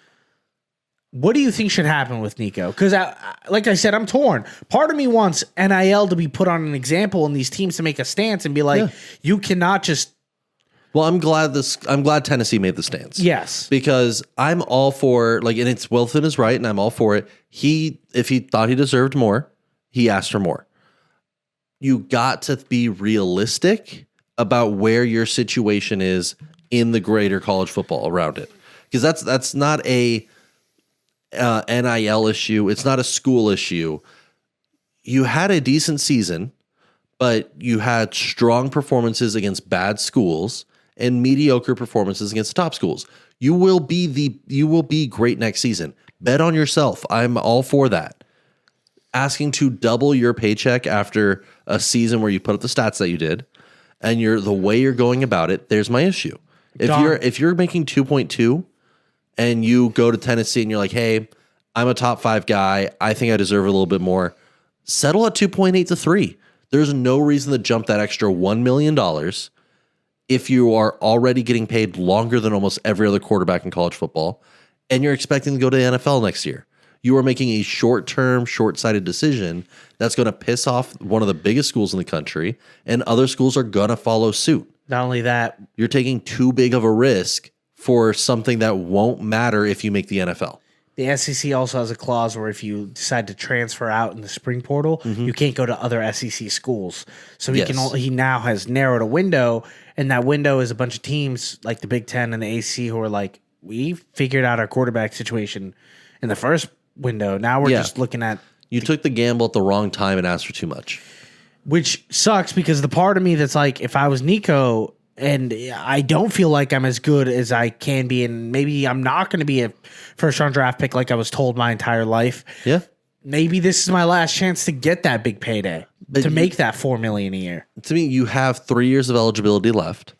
What do you think should happen with Nico? Because, like I said, I'm torn. Part of me wants NIL to be put on an example and these teams to make a stance and be like, you cannot just. Well, I'm glad Tennessee made the stance. Yes, because I'm all for and it's Wilson is right, and I'm all for it. If he thought he deserved more, he asked for more. You got to be realistic about where your situation is in the greater college football around it, because that's not NIL issue. It's not a school issue. You had a decent season, but you had strong performances against bad schools and mediocre performances against top schools. You will be great next season. Bet on yourself. I'm all for that. Asking to double your paycheck after a season where you put up the stats that you did, and the way you're going about it, there's my issue. If you're making 2.2 and you go to Tennessee and you're like, hey, I'm a top 5 guy, I think I deserve a little bit more, settle at 2.8 to 3. There's no reason to jump that extra $1 million if you are already getting paid longer than almost every other quarterback in college football and you're expecting to go to the NFL next year. You are making a short-term, short-sighted decision that's going to piss off one of the biggest schools in the country, and other schools are going to follow suit. Not only that, you're taking too big of a risk for something that won't matter if you make the NFL. The SEC also has a clause where if you decide to transfer out in the spring portal, you can't go to other SEC schools. So he now has narrowed a window, and that window is a bunch of teams like the Big Ten and the AC who are like, we figured out our quarterback situation in the first window. Now we're just looking at... You took the gamble at the wrong time and asked for too much. Which sucks because the part of me that's like, if I was Nico and I don't feel like I'm as good as I can be, and maybe I'm not going to be a first-round draft pick like I was told my entire life. Yeah. Maybe this is my last chance to get that big payday, to make that $4 million a year. To me, you have 3 years of eligibility left.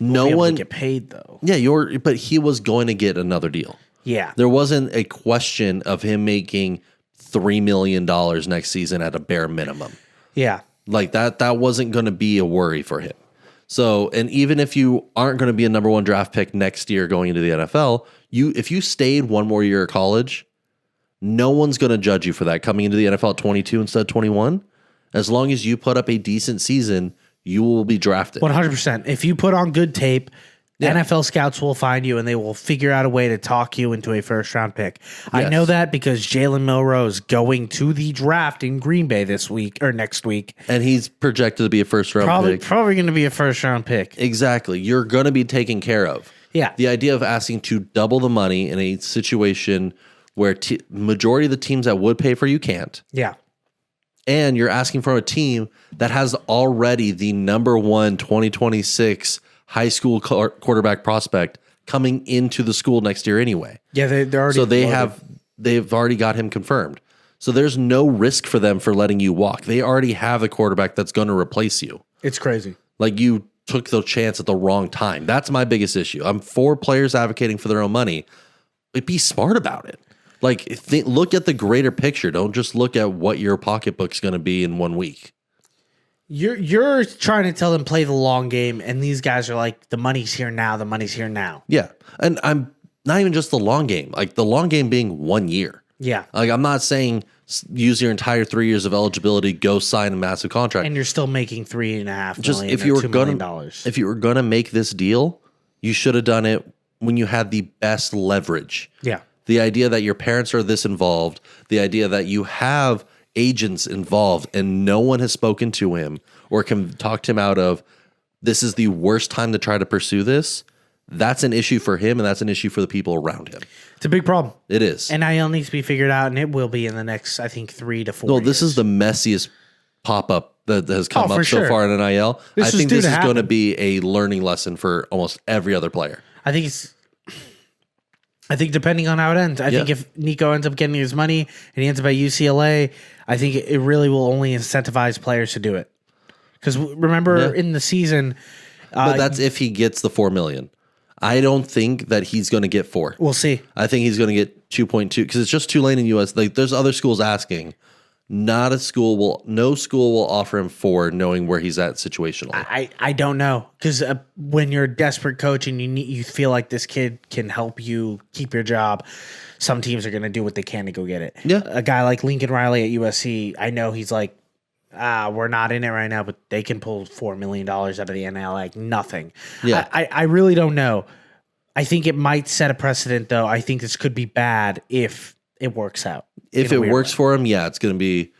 No one get paid though. Yeah, but he was going to get another deal. Yeah. There wasn't a question of him making $3 million next season at a bare minimum. Yeah. Like that wasn't going to be a worry for him. So, and even if you aren't going to be a number 1 draft pick next year going into the NFL, if you stayed one more year of college, no one's going to judge you for that coming into the NFL at 22 instead of 21. As long as you put up a decent season, you will be drafted. 100%. If you put on good tape, NFL scouts will find you and they will figure out a way to talk you into a first-round pick. Yes. I know that because Jalen Milroe is going to the draft in Green Bay this week or next week. And he's projected to be a first-round pick. Probably going to be a first-round pick. Exactly. You're going to be taken care of. Yeah. The idea of asking to double the money in a situation where majority of the teams that would pay for you can't. Yeah. And you're asking for a team that has already the number 1 2026 high school quarterback prospect coming into the school next year anyway. Yeah, they're already. So they've already got him confirmed. So there's no risk for them for letting you walk. They already have a quarterback that's going to replace you. It's crazy. Like you took the chance at the wrong time. That's my biggest issue. I'm for players advocating for their own money, but be smart about it. Like look at the greater picture. Don't just look at what your pocketbook's going to be in 1 week. You're trying to tell them play the long game, and these guys are like, the money's here now. The money's here now. Yeah, and I'm not even just the long game. Like the long game being 1 year. Yeah. Like I'm not saying use your entire 3 years of eligibility, go sign a massive contract, and you're still making $3.5 million. If you were gonna make this deal, you should have done it when you had the best leverage. Yeah. The idea that your parents are this involved, the idea that you have agents involved and no one has spoken to him or can talk him out of this is the worst time to try to pursue this. That's an issue for him and that's an issue for the people around him. It's a big problem. It is. NIL needs to be figured out, and it will be in the next, I think, 3 to 4 years. This is the messiest pop-up that has come up so far in NIL. I think this is going to be a learning lesson for almost every other player. I think depending on how it ends, I think if Nico ends up getting his money and he ends up at UCLA, I think it really will only incentivize players to do it. Because remember in the season, but that's if he gets the $4 million. I don't think that he's going to get 4. We'll see. I think he's going to get 2.2 because it's just Tulane in US. Like there's other schools asking. No school will offer him 4, knowing where he's at situationally. I don't know because when you're a desperate coach and you feel like this kid can help you keep your job, some teams are going to do what they can to go get it. Yeah, a guy like Lincoln Riley at USC, I know he's like, we're not in it right now, but they can pull $4 million out of the NL like nothing. Yeah, I really don't know. I think it might set a precedent, though. I think this could be bad if it works out. If it works for him, it's going to be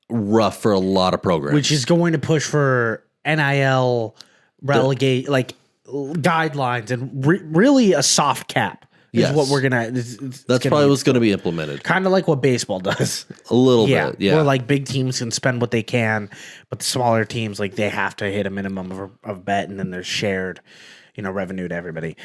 rough for a lot of programs. Which is going to push for NIL guidelines and really a soft cap is what Yes. we're gonna. That's probably what's going to be implemented. kind of like what baseball does. A little bit, yeah. Where like big teams can spend what they can, but the smaller teams like they have to hit a minimum of bet, and then there's shared, revenue to everybody.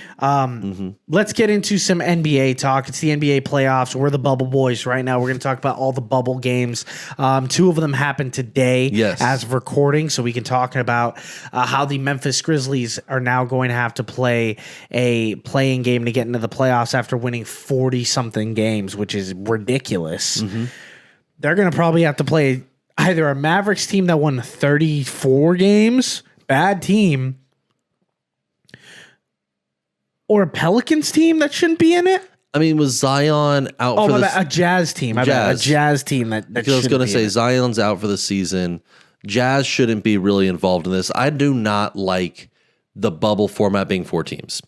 Let's get into some NBA talk. It's the NBA playoffs. We're the bubble boys right now. We're going to talk about all the bubble games. 2 of them happened today as of recording, so we can talk about how the Memphis Grizzlies are now going to have to play a playing game to get into the playoffs after winning 40-something games, which is ridiculous. They're going to probably have to play either a Mavericks team that won 34 games, bad team, or a Pelicans team that shouldn't be in it? I mean, was Zion out for a Jazz team. A Jazz team that because I was going to say Zion's out for the season. Jazz shouldn't be really involved in this. I do not like the bubble format being 4 teams.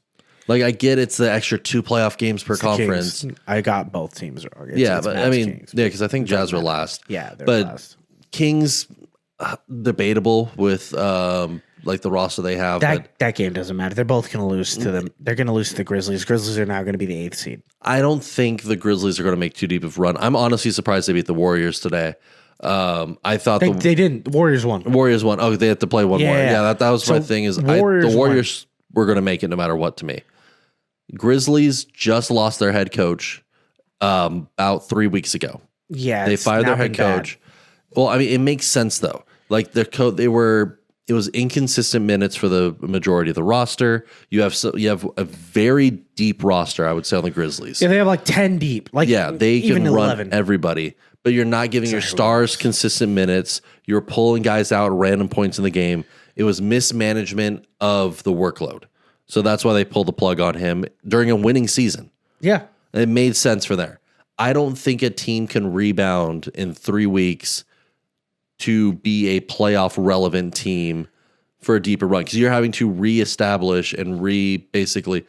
Like, I get it's the extra 2 playoff games per conference. I got both teams wrong. But I mean, Kings. Because I think Jazz were last. Yeah, they're last. Kings, debatable with like the roster they have. That game doesn't matter. They're both going to lose to them. They're going to lose to the Grizzlies. Grizzlies are now going to be the 8th seed. I don't think the Grizzlies are going to make too deep of a run. I'm honestly surprised they beat the Warriors today. I thought they didn't. Warriors won. Oh, they had to play one more. Yeah, that was my thing. Is the Warriors were going to make it no matter what to me. Grizzlies just lost their head coach about 3 weeks ago. Yeah, they fired their head coach. Well, I mean, it makes sense though. Like it was inconsistent minutes for the majority of the roster. You have a very deep roster, I would say, on the Grizzlies. Yeah, they have like 10 deep. Like they can run 11. everybody, but you're not giving your stars consistent minutes. You're pulling guys out at random points in the game. It was mismanagement of the workload. So that's why they pulled the plug on him during a winning season. Yeah. It made sense for there. I don't think a team can rebound in 3 weeks to be a playoff relevant team for a deeper run, because you're having to reestablish and basically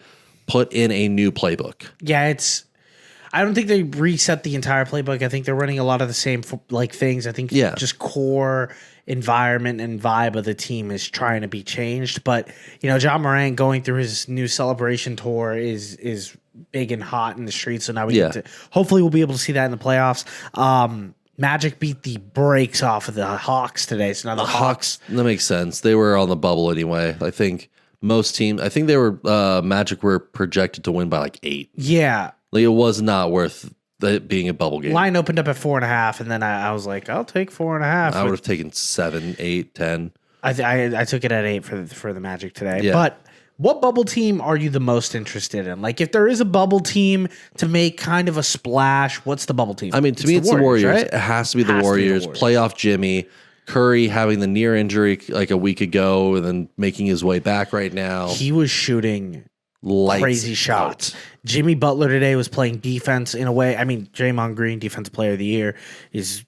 put in a new playbook. Yeah, I don't think they reset the entire playbook. I think they're running a lot of the same things. I think just core environment and vibe of the team is trying to be changed. But John Morant going through his new celebration tour is big and hot in the streets. So now hopefully we'll be able to see that in the playoffs. Magic beat the brakes off of the Hawks today. So now the Hawks. That makes sense. They were on the bubble anyway. I think most teams, they were, Magic were projected to win by like 8. Yeah. Like, it was not worth it being a bubble game. Line opened up at 4.5, and then I was like, I'll take 4.5. I would have taken 7, 8, 10. I took it at 8 for the Magic today. Yeah. But what bubble team are you the most interested in? Like, if there is a bubble team to make kind of a splash, what's the bubble team? I mean, to me, it's the Warriors. Right? It has to be the Warriors. Playoff Jimmy. Curry having the near injury like a week ago and then making his way back right now. He was shooting crazy shots. Out. Jimmy Butler today was playing defense in a way. I mean, Draymond Green, Defensive Player of the Year, is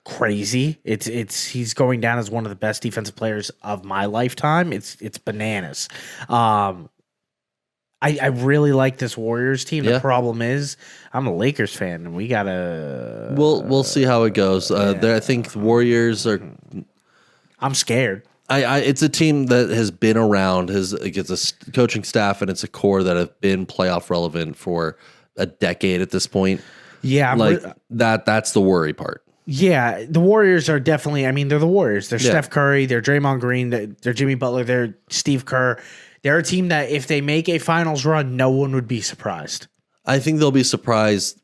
crazy. He's going down as one of the best defensive players of my lifetime. It's bananas. I really like this Warriors team. The problem is I'm a Lakers fan, and we gotta. We'll see how it goes. I think the Warriors are. I'm scared. It's a team that has been around. It gets a coaching staff, and it's a core that have been playoff relevant for a decade at this point. Yeah, that's the worry part. Yeah, the Warriors are definitely. I mean, they're the Warriors. They're Steph Curry. They're Draymond Green. They're Jimmy Butler. They're Steve Kerr. They're a team that if they make a finals run, no one would be surprised. I think they'll be surprised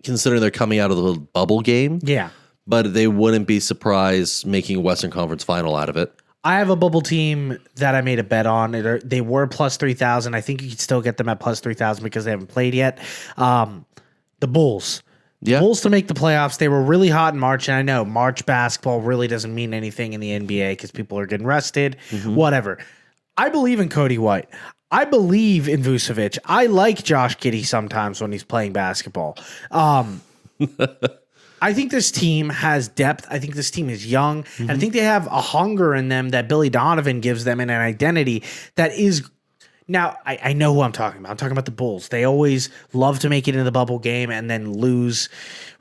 considering they're coming out of the bubble game. Yeah. But they wouldn't be surprised making a Western Conference final out of it. I have a bubble team that I made a bet on. They were plus 3,000. I think you could still get them at plus 3,000 because they haven't played yet. The Bulls. Yeah. Bulls to make the playoffs. They were really hot in March, and I know March basketball really doesn't mean anything in the NBA because people are getting rested. Whatever. I believe in Cody White. I believe in Vucevic. I like Josh Giddey sometimes when he's playing basketball. I think this team has depth. I think this team is young. And I think they have a hunger in them that Billy Donovan gives them and an identity that is... Now, I know who I'm talking about. I'm talking about the Bulls. They always love to make it into the bubble game and then lose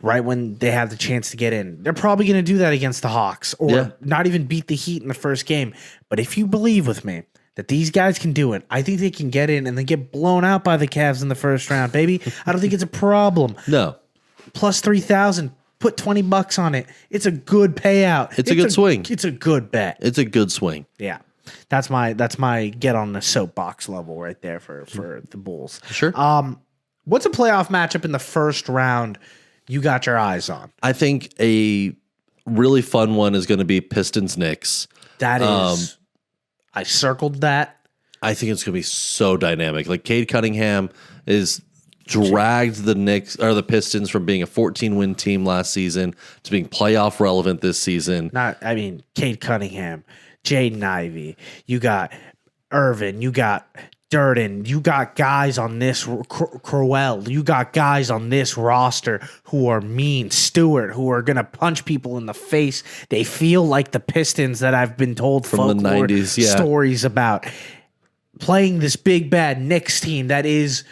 right when they have the chance to get in. They're probably going to do that against the Hawks or not even beat the Heat in the first game. But if you believe with me, that these guys can do it. I think they can get in and then get blown out by the Cavs in the first round, baby. I don't think it's a problem. No. Plus 3,000. Put $20 on it. It's a good payout. It's a good swing. It's a good bet. It's a good swing. Yeah. That's my get on the soapbox level right there for the Bulls. Sure. What's a playoff matchup in the first round you got your eyes on? I think a really fun one is going to be Pistons Knicks. That is, I circled that. I think it's going to be so dynamic. Like Cade Cunningham is dragged the Knicks or the Pistons from being a 14-win team last season to being playoff relevant this season. Cade Cunningham, Jaden Ivey, you got Irvin, you got Durden, you got guys on this Crowell, you got guys on this roster who are mean, Stewart, who are gonna punch people in the face. They feel like the Pistons that I've been told from the 90s, stories about, playing this big bad Knicks team that is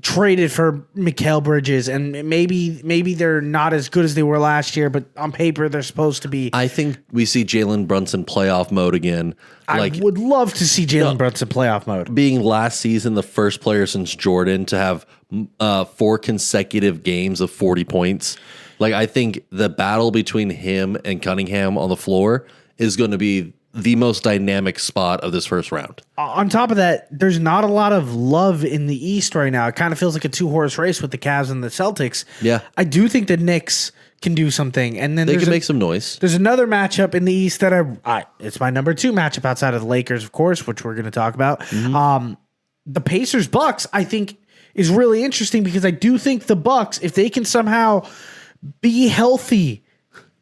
traded for Mikal Bridges, and maybe they're not as good as they were last year, but on paper they're supposed to be. I think we see Jalen Brunson playoff mode again. I would love to see Jalen Brunson playoff mode. Being last season the first player since Jordan to have 4 consecutive games of 40 points. Like, I think the battle between him and Cunningham on the floor is going to be the most dynamic spot of this first round. On top of that, there's not a lot of love in the East right now. It kind of feels like a 2-horse race with the Cavs and the Celtics. Yeah. I do think the Knicks can do something. And then they can make some noise. There's another matchup in the East that it's my number 2 matchup outside of the Lakers, of course, which we're going to talk about. Mm-hmm. The Pacers Bucks, I think, is really interesting because I do think the Bucks, if they can somehow be healthy,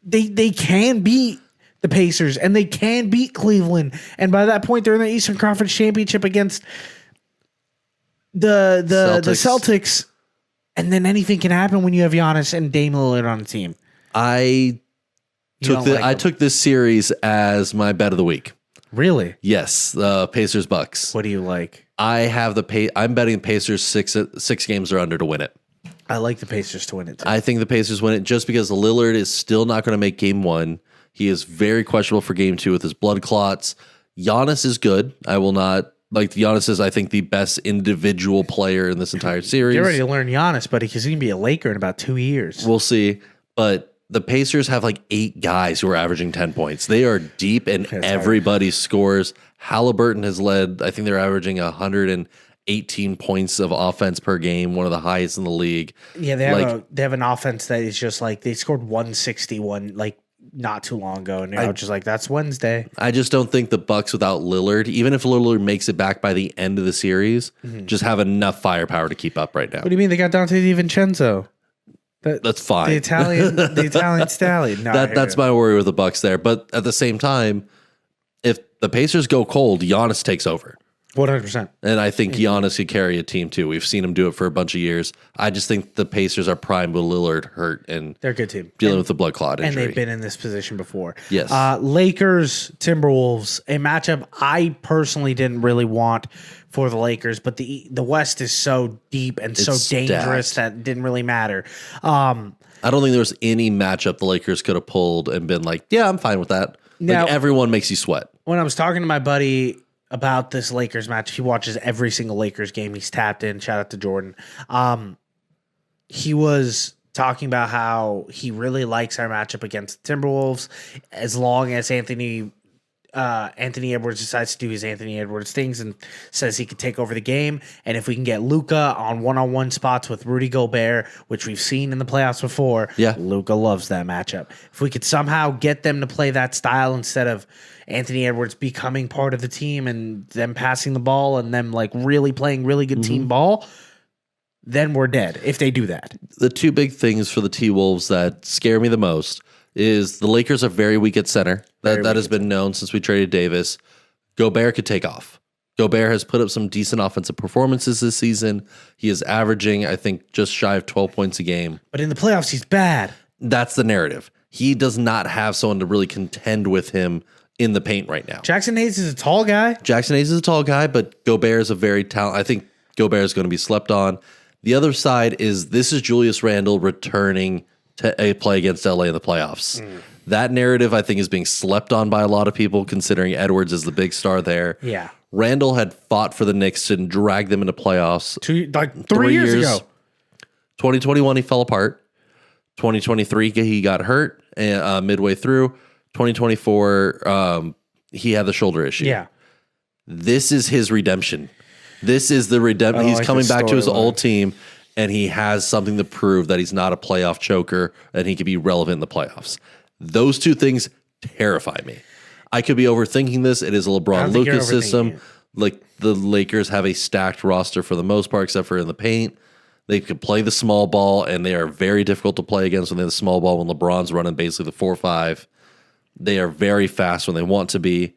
they can beat the Pacers, and they can beat Cleveland. And by that point, they're in the Eastern Conference Championship against the Celtics. And then anything can happen when you have Giannis and Dame Lillard on the team. I took this series as my bet of the week. Really? Yes, the Pacers Bucks. What do you like? I'm betting Pacers 6 games or under to win it. I like the Pacers to win it too. I think the Pacers win it just because Lillard is still not going to make game 1. He is very questionable for game 2 with his blood clots. Giannis is good. I will not Giannis is, I think, the best individual player in this entire series. Get ready to learn Giannis, buddy, because he's going to be a Laker in about 2 years. We'll see. But the Pacers have 8 guys who are averaging 10 points. They are deep and everybody scores. Halliburton has led, I think they're averaging 118 points of offense per game, one of the highest in the league. Yeah, they have an offense that is just they scored 161 not too long ago, and now just that's Wednesday. I just don't think the Bucks without Lillard, even if Lillard makes it back by the end of the series, just have enough firepower to keep up right now. What do you mean they got Dante DiVincenzo? That's fine. The Italian stallion. No, that's my worry with the Bucks there. But at the same time, if the Pacers go cold, Giannis takes over. 100%. And I think Giannis could carry a team too. We've seen him do it for a bunch of years. I just think the Pacers are primed with Lillard hurt and they're a good team dealing with the blood clot injury. And they've been in this position before. Yes. Lakers, Timberwolves, a matchup I personally didn't really want for the Lakers, but the West is so deep and so dangerous that it didn't really matter. I don't think there was any matchup the Lakers could have pulled and been yeah, I'm fine with that. Now, everyone makes you sweat. When I was talking to my buddy about this Lakers match, he watches every single Lakers game. He's tapped in. Shout out to Jordan. He was talking about how he really likes our matchup against the Timberwolves as long as Anthony Edwards decides to do his Anthony Edwards things and says he could take over the game. And if we can get Luka on one-on-one spots with Rudy Gobert, which we've seen in the playoffs before, Luka loves that matchup. If we could somehow get them to play that style instead of Anthony Edwards becoming part of the team and them passing the ball and them really playing really good team ball, then we're dead if they do that. The 2 big things for the T-Wolves that scare me the most is the Lakers are very weak at center. That has been known since we traded Davis. Gobert could take off. Gobert has put up some decent offensive performances this season. He is averaging, I think, just shy of 12 points a game. But in the playoffs, he's bad. That's the narrative. He does not have someone to really contend with him in the paint right now. Jackson Hayes is a tall guy. But Gobert is a very talented. I think Gobert is going to be slept on. The other side is this is Julius Randle returning to a play against LA in the playoffs. That narrative, I think, is being slept on by a lot of people, considering Edwards is the big star there. Yeah. Randall had fought for the Knicks and dragged them into playoffs. 3 years ago. 2021, he fell apart. 2023, he got hurt midway through. 2024, he had the shoulder issue. Yeah. This is his redemption. This is the redemption. He's coming back to his old team, and he has something to prove that he's not a playoff choker and he can be relevant in the playoffs. Those two things terrify me. I could be overthinking this. It is a LeBron Lucas system. Like the Lakers have a stacked roster for the most part, except for in the paint. They can play the small ball, and they are very difficult to play against when they have the small ball when LeBron's running basically the 4-5. They are very fast when they want to be.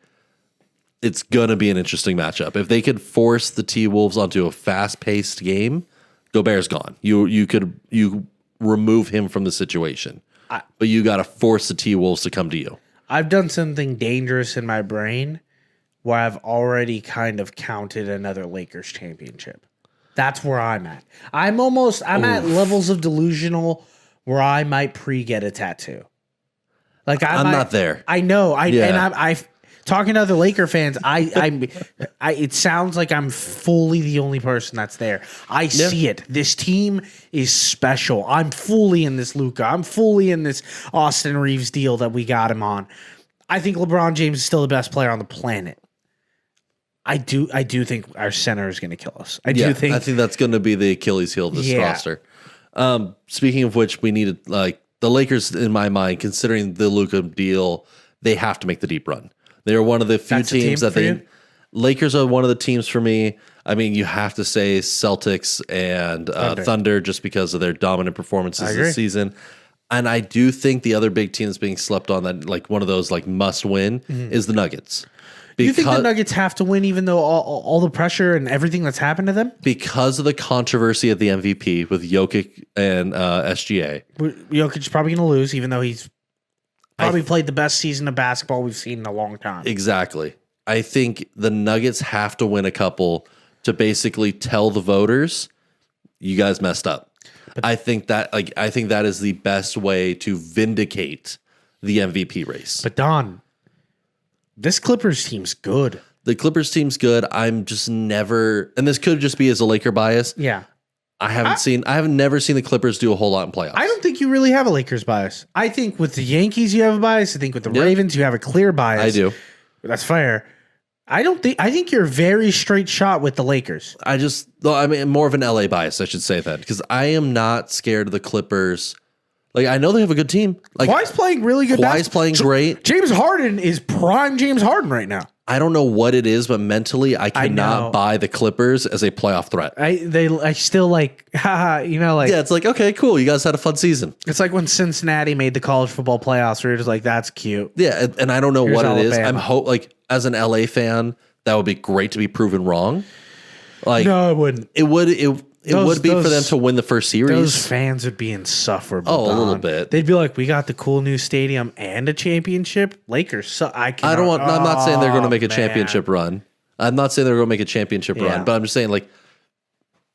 It's going to be an interesting matchup. If they could force the T-Wolves onto a fast-paced game, Gobert's gone. You remove him from the situation. But you got to force the T-Wolves to come to you. I've done something dangerous in my brain where I've already kind of counted another Lakers championship. That's where I'm at. I'm at levels of delusional where I might get a tattoo. Like I'm not there. I know. And talking to other Laker fans, it sounds like I'm fully the only person that's there. I see it. This team is special. I'm fully in this Luka. I'm fully in this Austin Reeves deal that we got him on. I think LeBron James is still the best player on the planet. I do think our center is going to kill us. I think that's going to be the Achilles heel of this roster. Speaking of which, we needed the Lakers, in my mind, considering the Luka deal, they have to make the deep run. They are one of the few teams Lakers are one of the teams for me. I mean, you have to say Celtics and Thunder just because of their dominant performances this season. And I do think the other big team that's being slept on that like one of those like must win is the Nuggets. You think the Nuggets have to win even though all the pressure and everything that's happened to them? Because of the controversy of the MVP with Jokic and SGA. Jokic's probably going to lose even though he's probably played the best season of basketball we've seen in a long time. Exactly. I think the Nuggets have to win a couple to basically tell the voters, you guys messed up. I think that is the best way to vindicate the MVP race. But Don, this Clippers team's good. The Clippers team's good. I'm just never, and this could just be as a Laker bias. Yeah. I have never seen the Clippers do a whole lot in playoffs. I don't think you really have a Lakers bias. I think with the Yankees you have a bias. I think with the Ravens you have a clear bias. I do. That's fair. I think you're very straight shot with the Lakers. I mean more of an LA bias, I should say that, because I am not scared of the Clippers. Like I know they have a good team. Like Kawhi's playing really good. Kawhi's playing great. James Harden is prime James Harden right now. I don't know what it is, but mentally I cannot buy the Clippers as a playoff threat. I still like, haha, yeah, it's like, okay, cool. You guys had a fun season. It's like when Cincinnati made the college football playoffs. We were just like, that's cute. Yeah, and I don't know what it is. I'm as an LA fan, that would be great to be proven wrong. Like no, it wouldn't. It would be for them to win the first series. Those fans would be insufferable. Oh, a little bit. They'd be like, "We got the cool new stadium and a championship." Lakers. So I'm not saying they're going to make a championship run. I'm not saying they're going to make a championship run, but I'm just saying like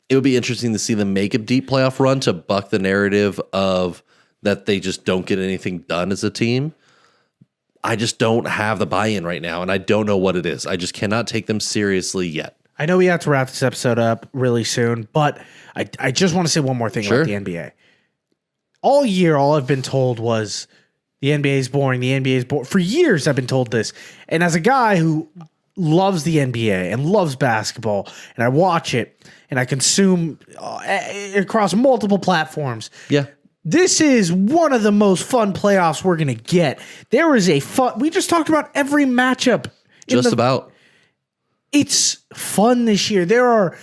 it would be interesting to see them make a deep playoff run to buck the narrative of that they just don't get anything done as a team. I just don't have the buy-in right now, and I don't know what it is. I just cannot take them seriously yet. I know we have to wrap this episode up really soon, but I just want to say one more thing about the NBA. All year, all I've been told was the NBA is boring. The NBA is boring. For years, I've been told this. And as a guy who loves the NBA and loves basketball, and I watch it, and I consume across multiple platforms. Yeah. This is one of the most fun playoffs we're going to get. There is we just talked about every matchup. It's fun this year. There are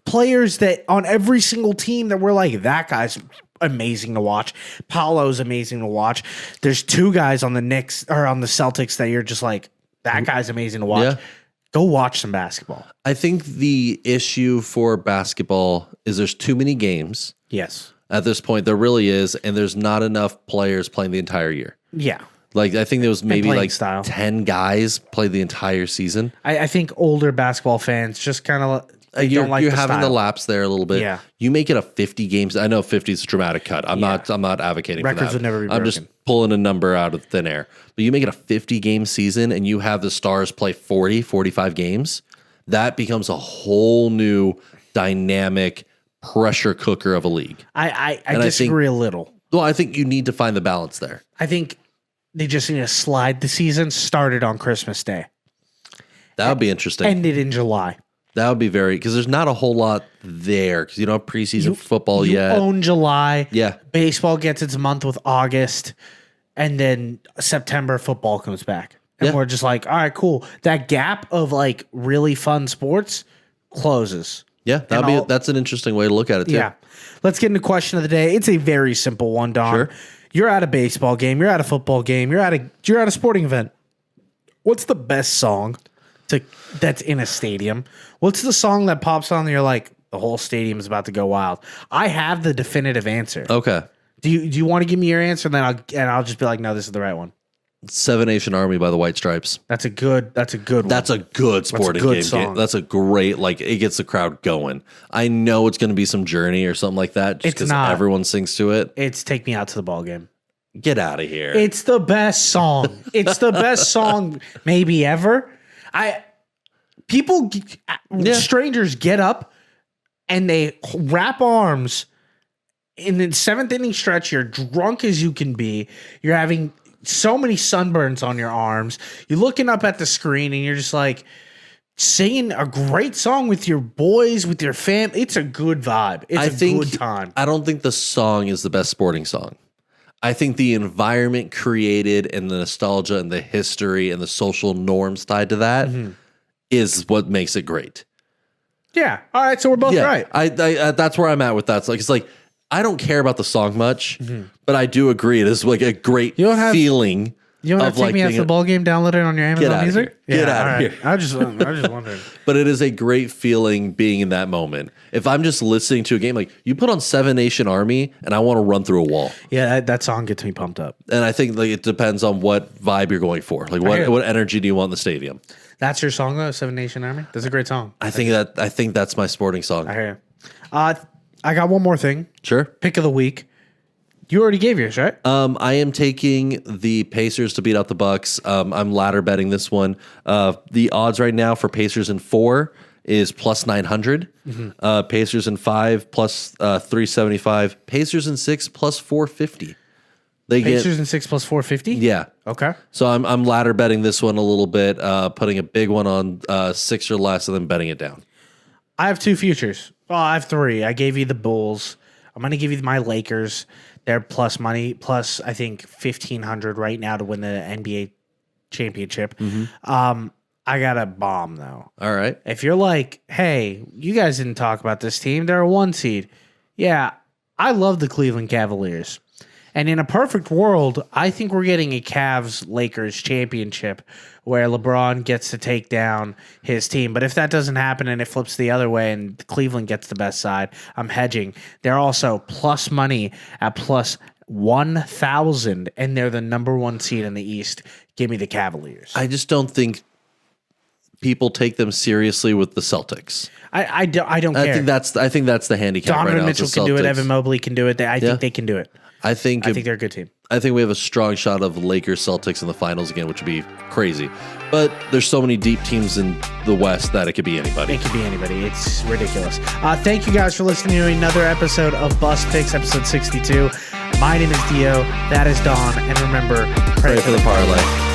players that on every single team that we're like, that guy's amazing to watch. Paolo's amazing to watch. There's two guys on the Knicks or on the Celtics that you're just like, that guy's amazing to watch. Yeah. Go watch some basketball. I think the issue for basketball is there's too many games. Yes. At this point, there really is, and there's not enough players playing the entire year. Yeah. Like, I think there was maybe like 10 guys played the entire season. I think older basketball fans just kind of you're having the lapse there a little bit. Yeah. You make it a 50 games. I know 50 is a dramatic cut. I'm not advocating Records for that. Would never be broken. I'm just pulling a number out of thin air. But you make it a 50 game season and you have the stars play 40, 45 games. that becomes a whole new dynamic pressure cooker of a league. I disagree a little. Well, I think you need to find the balance there. I think they just need to slide the season started on Christmas Day. That would be interesting. Ended in July. That would be because there's not a whole lot there because you don't have preseason football yet. You own July. Yeah. Baseball gets its month with August, and then September football comes back. And we're just like, all right, cool. That gap of like really fun sports closes. Yeah, that's an interesting way to look at it too. Yeah. Let's get into question of the day. It's a very simple one, Don. Sure. You're at a baseball game, you're at a football game, you're at a sporting event. What's the best song that's in a stadium? What's the song that pops on and you're like, the whole stadium is about to go wild? I have the definitive answer. Okay. Do you want to give me your answer, and then I'll just be like, no, this is the right one. Seven Nation Army by the White Stripes. That's a good one. That's a good sporting game. Song. That's a great, it gets the crowd going. I know it's going to be some Journey or something like that just because everyone sings to it. It's Take Me Out to the Ball Game. Get out of here. It's the best song. It's the best song maybe ever. Strangers get up and they wrap arms in the seventh inning stretch. You're drunk as you can be. You're having so many sunburns on your arms. You're looking up at the screen and you're just like singing a great song with your boys, with your family. It's a good vibe. It's a good time. I don't think the song is the best sporting song. I think the environment created and the nostalgia and the history and the social norms tied to that is what makes it great. Yeah. All right. So we're both right. I that's where I'm at with that. It's like I don't care about the song much, but I do agree it is like a great feeling. You don't have to take me out to the ball game, download it on your Amazon Music? Get out of here. I just wondered. But it is a great feeling being in that moment. If I'm just listening to a game, like you put on Seven Nation Army and I want to run through a wall. Yeah, that song gets me pumped up. And I think it depends on what vibe you're going for. Like what energy do you want in the stadium? That's your song though, Seven Nation Army? That's a great song. I think that's my sporting song. I hear you. I got one more thing. Sure. Pick of the week. You already gave yours, right? I am taking the Pacers to beat out the Bucks. I'm ladder betting this one. The odds right now for Pacers in 4 is plus 900. Pacers in 5 plus 375. Pacers in 6 plus 450. Pacers in 6 plus 450? Yeah. Okay. So I'm ladder betting this one a little bit, putting a big one on 6 or less, and then betting it down. I have 2 futures. Well, I have 3. I gave you the Bulls. I'm going to give you my Lakers. They're plus money, plus I think 1,500 right now to win the NBA championship. I got a bomb though. All right. If you're like, hey, you guys didn't talk about this team. They're a 1 seed. Yeah, I love the Cleveland Cavaliers. And in a perfect world, I think we're getting a Cavs-Lakers championship where LeBron gets to take down his team. But if that doesn't happen and it flips the other way and Cleveland gets the best side, I'm hedging. They're also plus money at plus 1,000, and they're the number 1 seed in the East. Give me the Cavaliers. I just don't think people take them seriously with the Celtics. I don't care. I think that's the handicap Donovan right now. Mitchell can do it. Evan Mobley can do it. I think they can do it. I think they're a good team. I think we have a strong shot of Lakers Celtics in the finals again, which would be crazy. But there's so many deep teams in the West that it could be anybody. It could be anybody. It's ridiculous. Thank you guys for listening to another episode of Bust Picks, episode 62. My name is Dio. That is Don. And remember, pray for the parlay.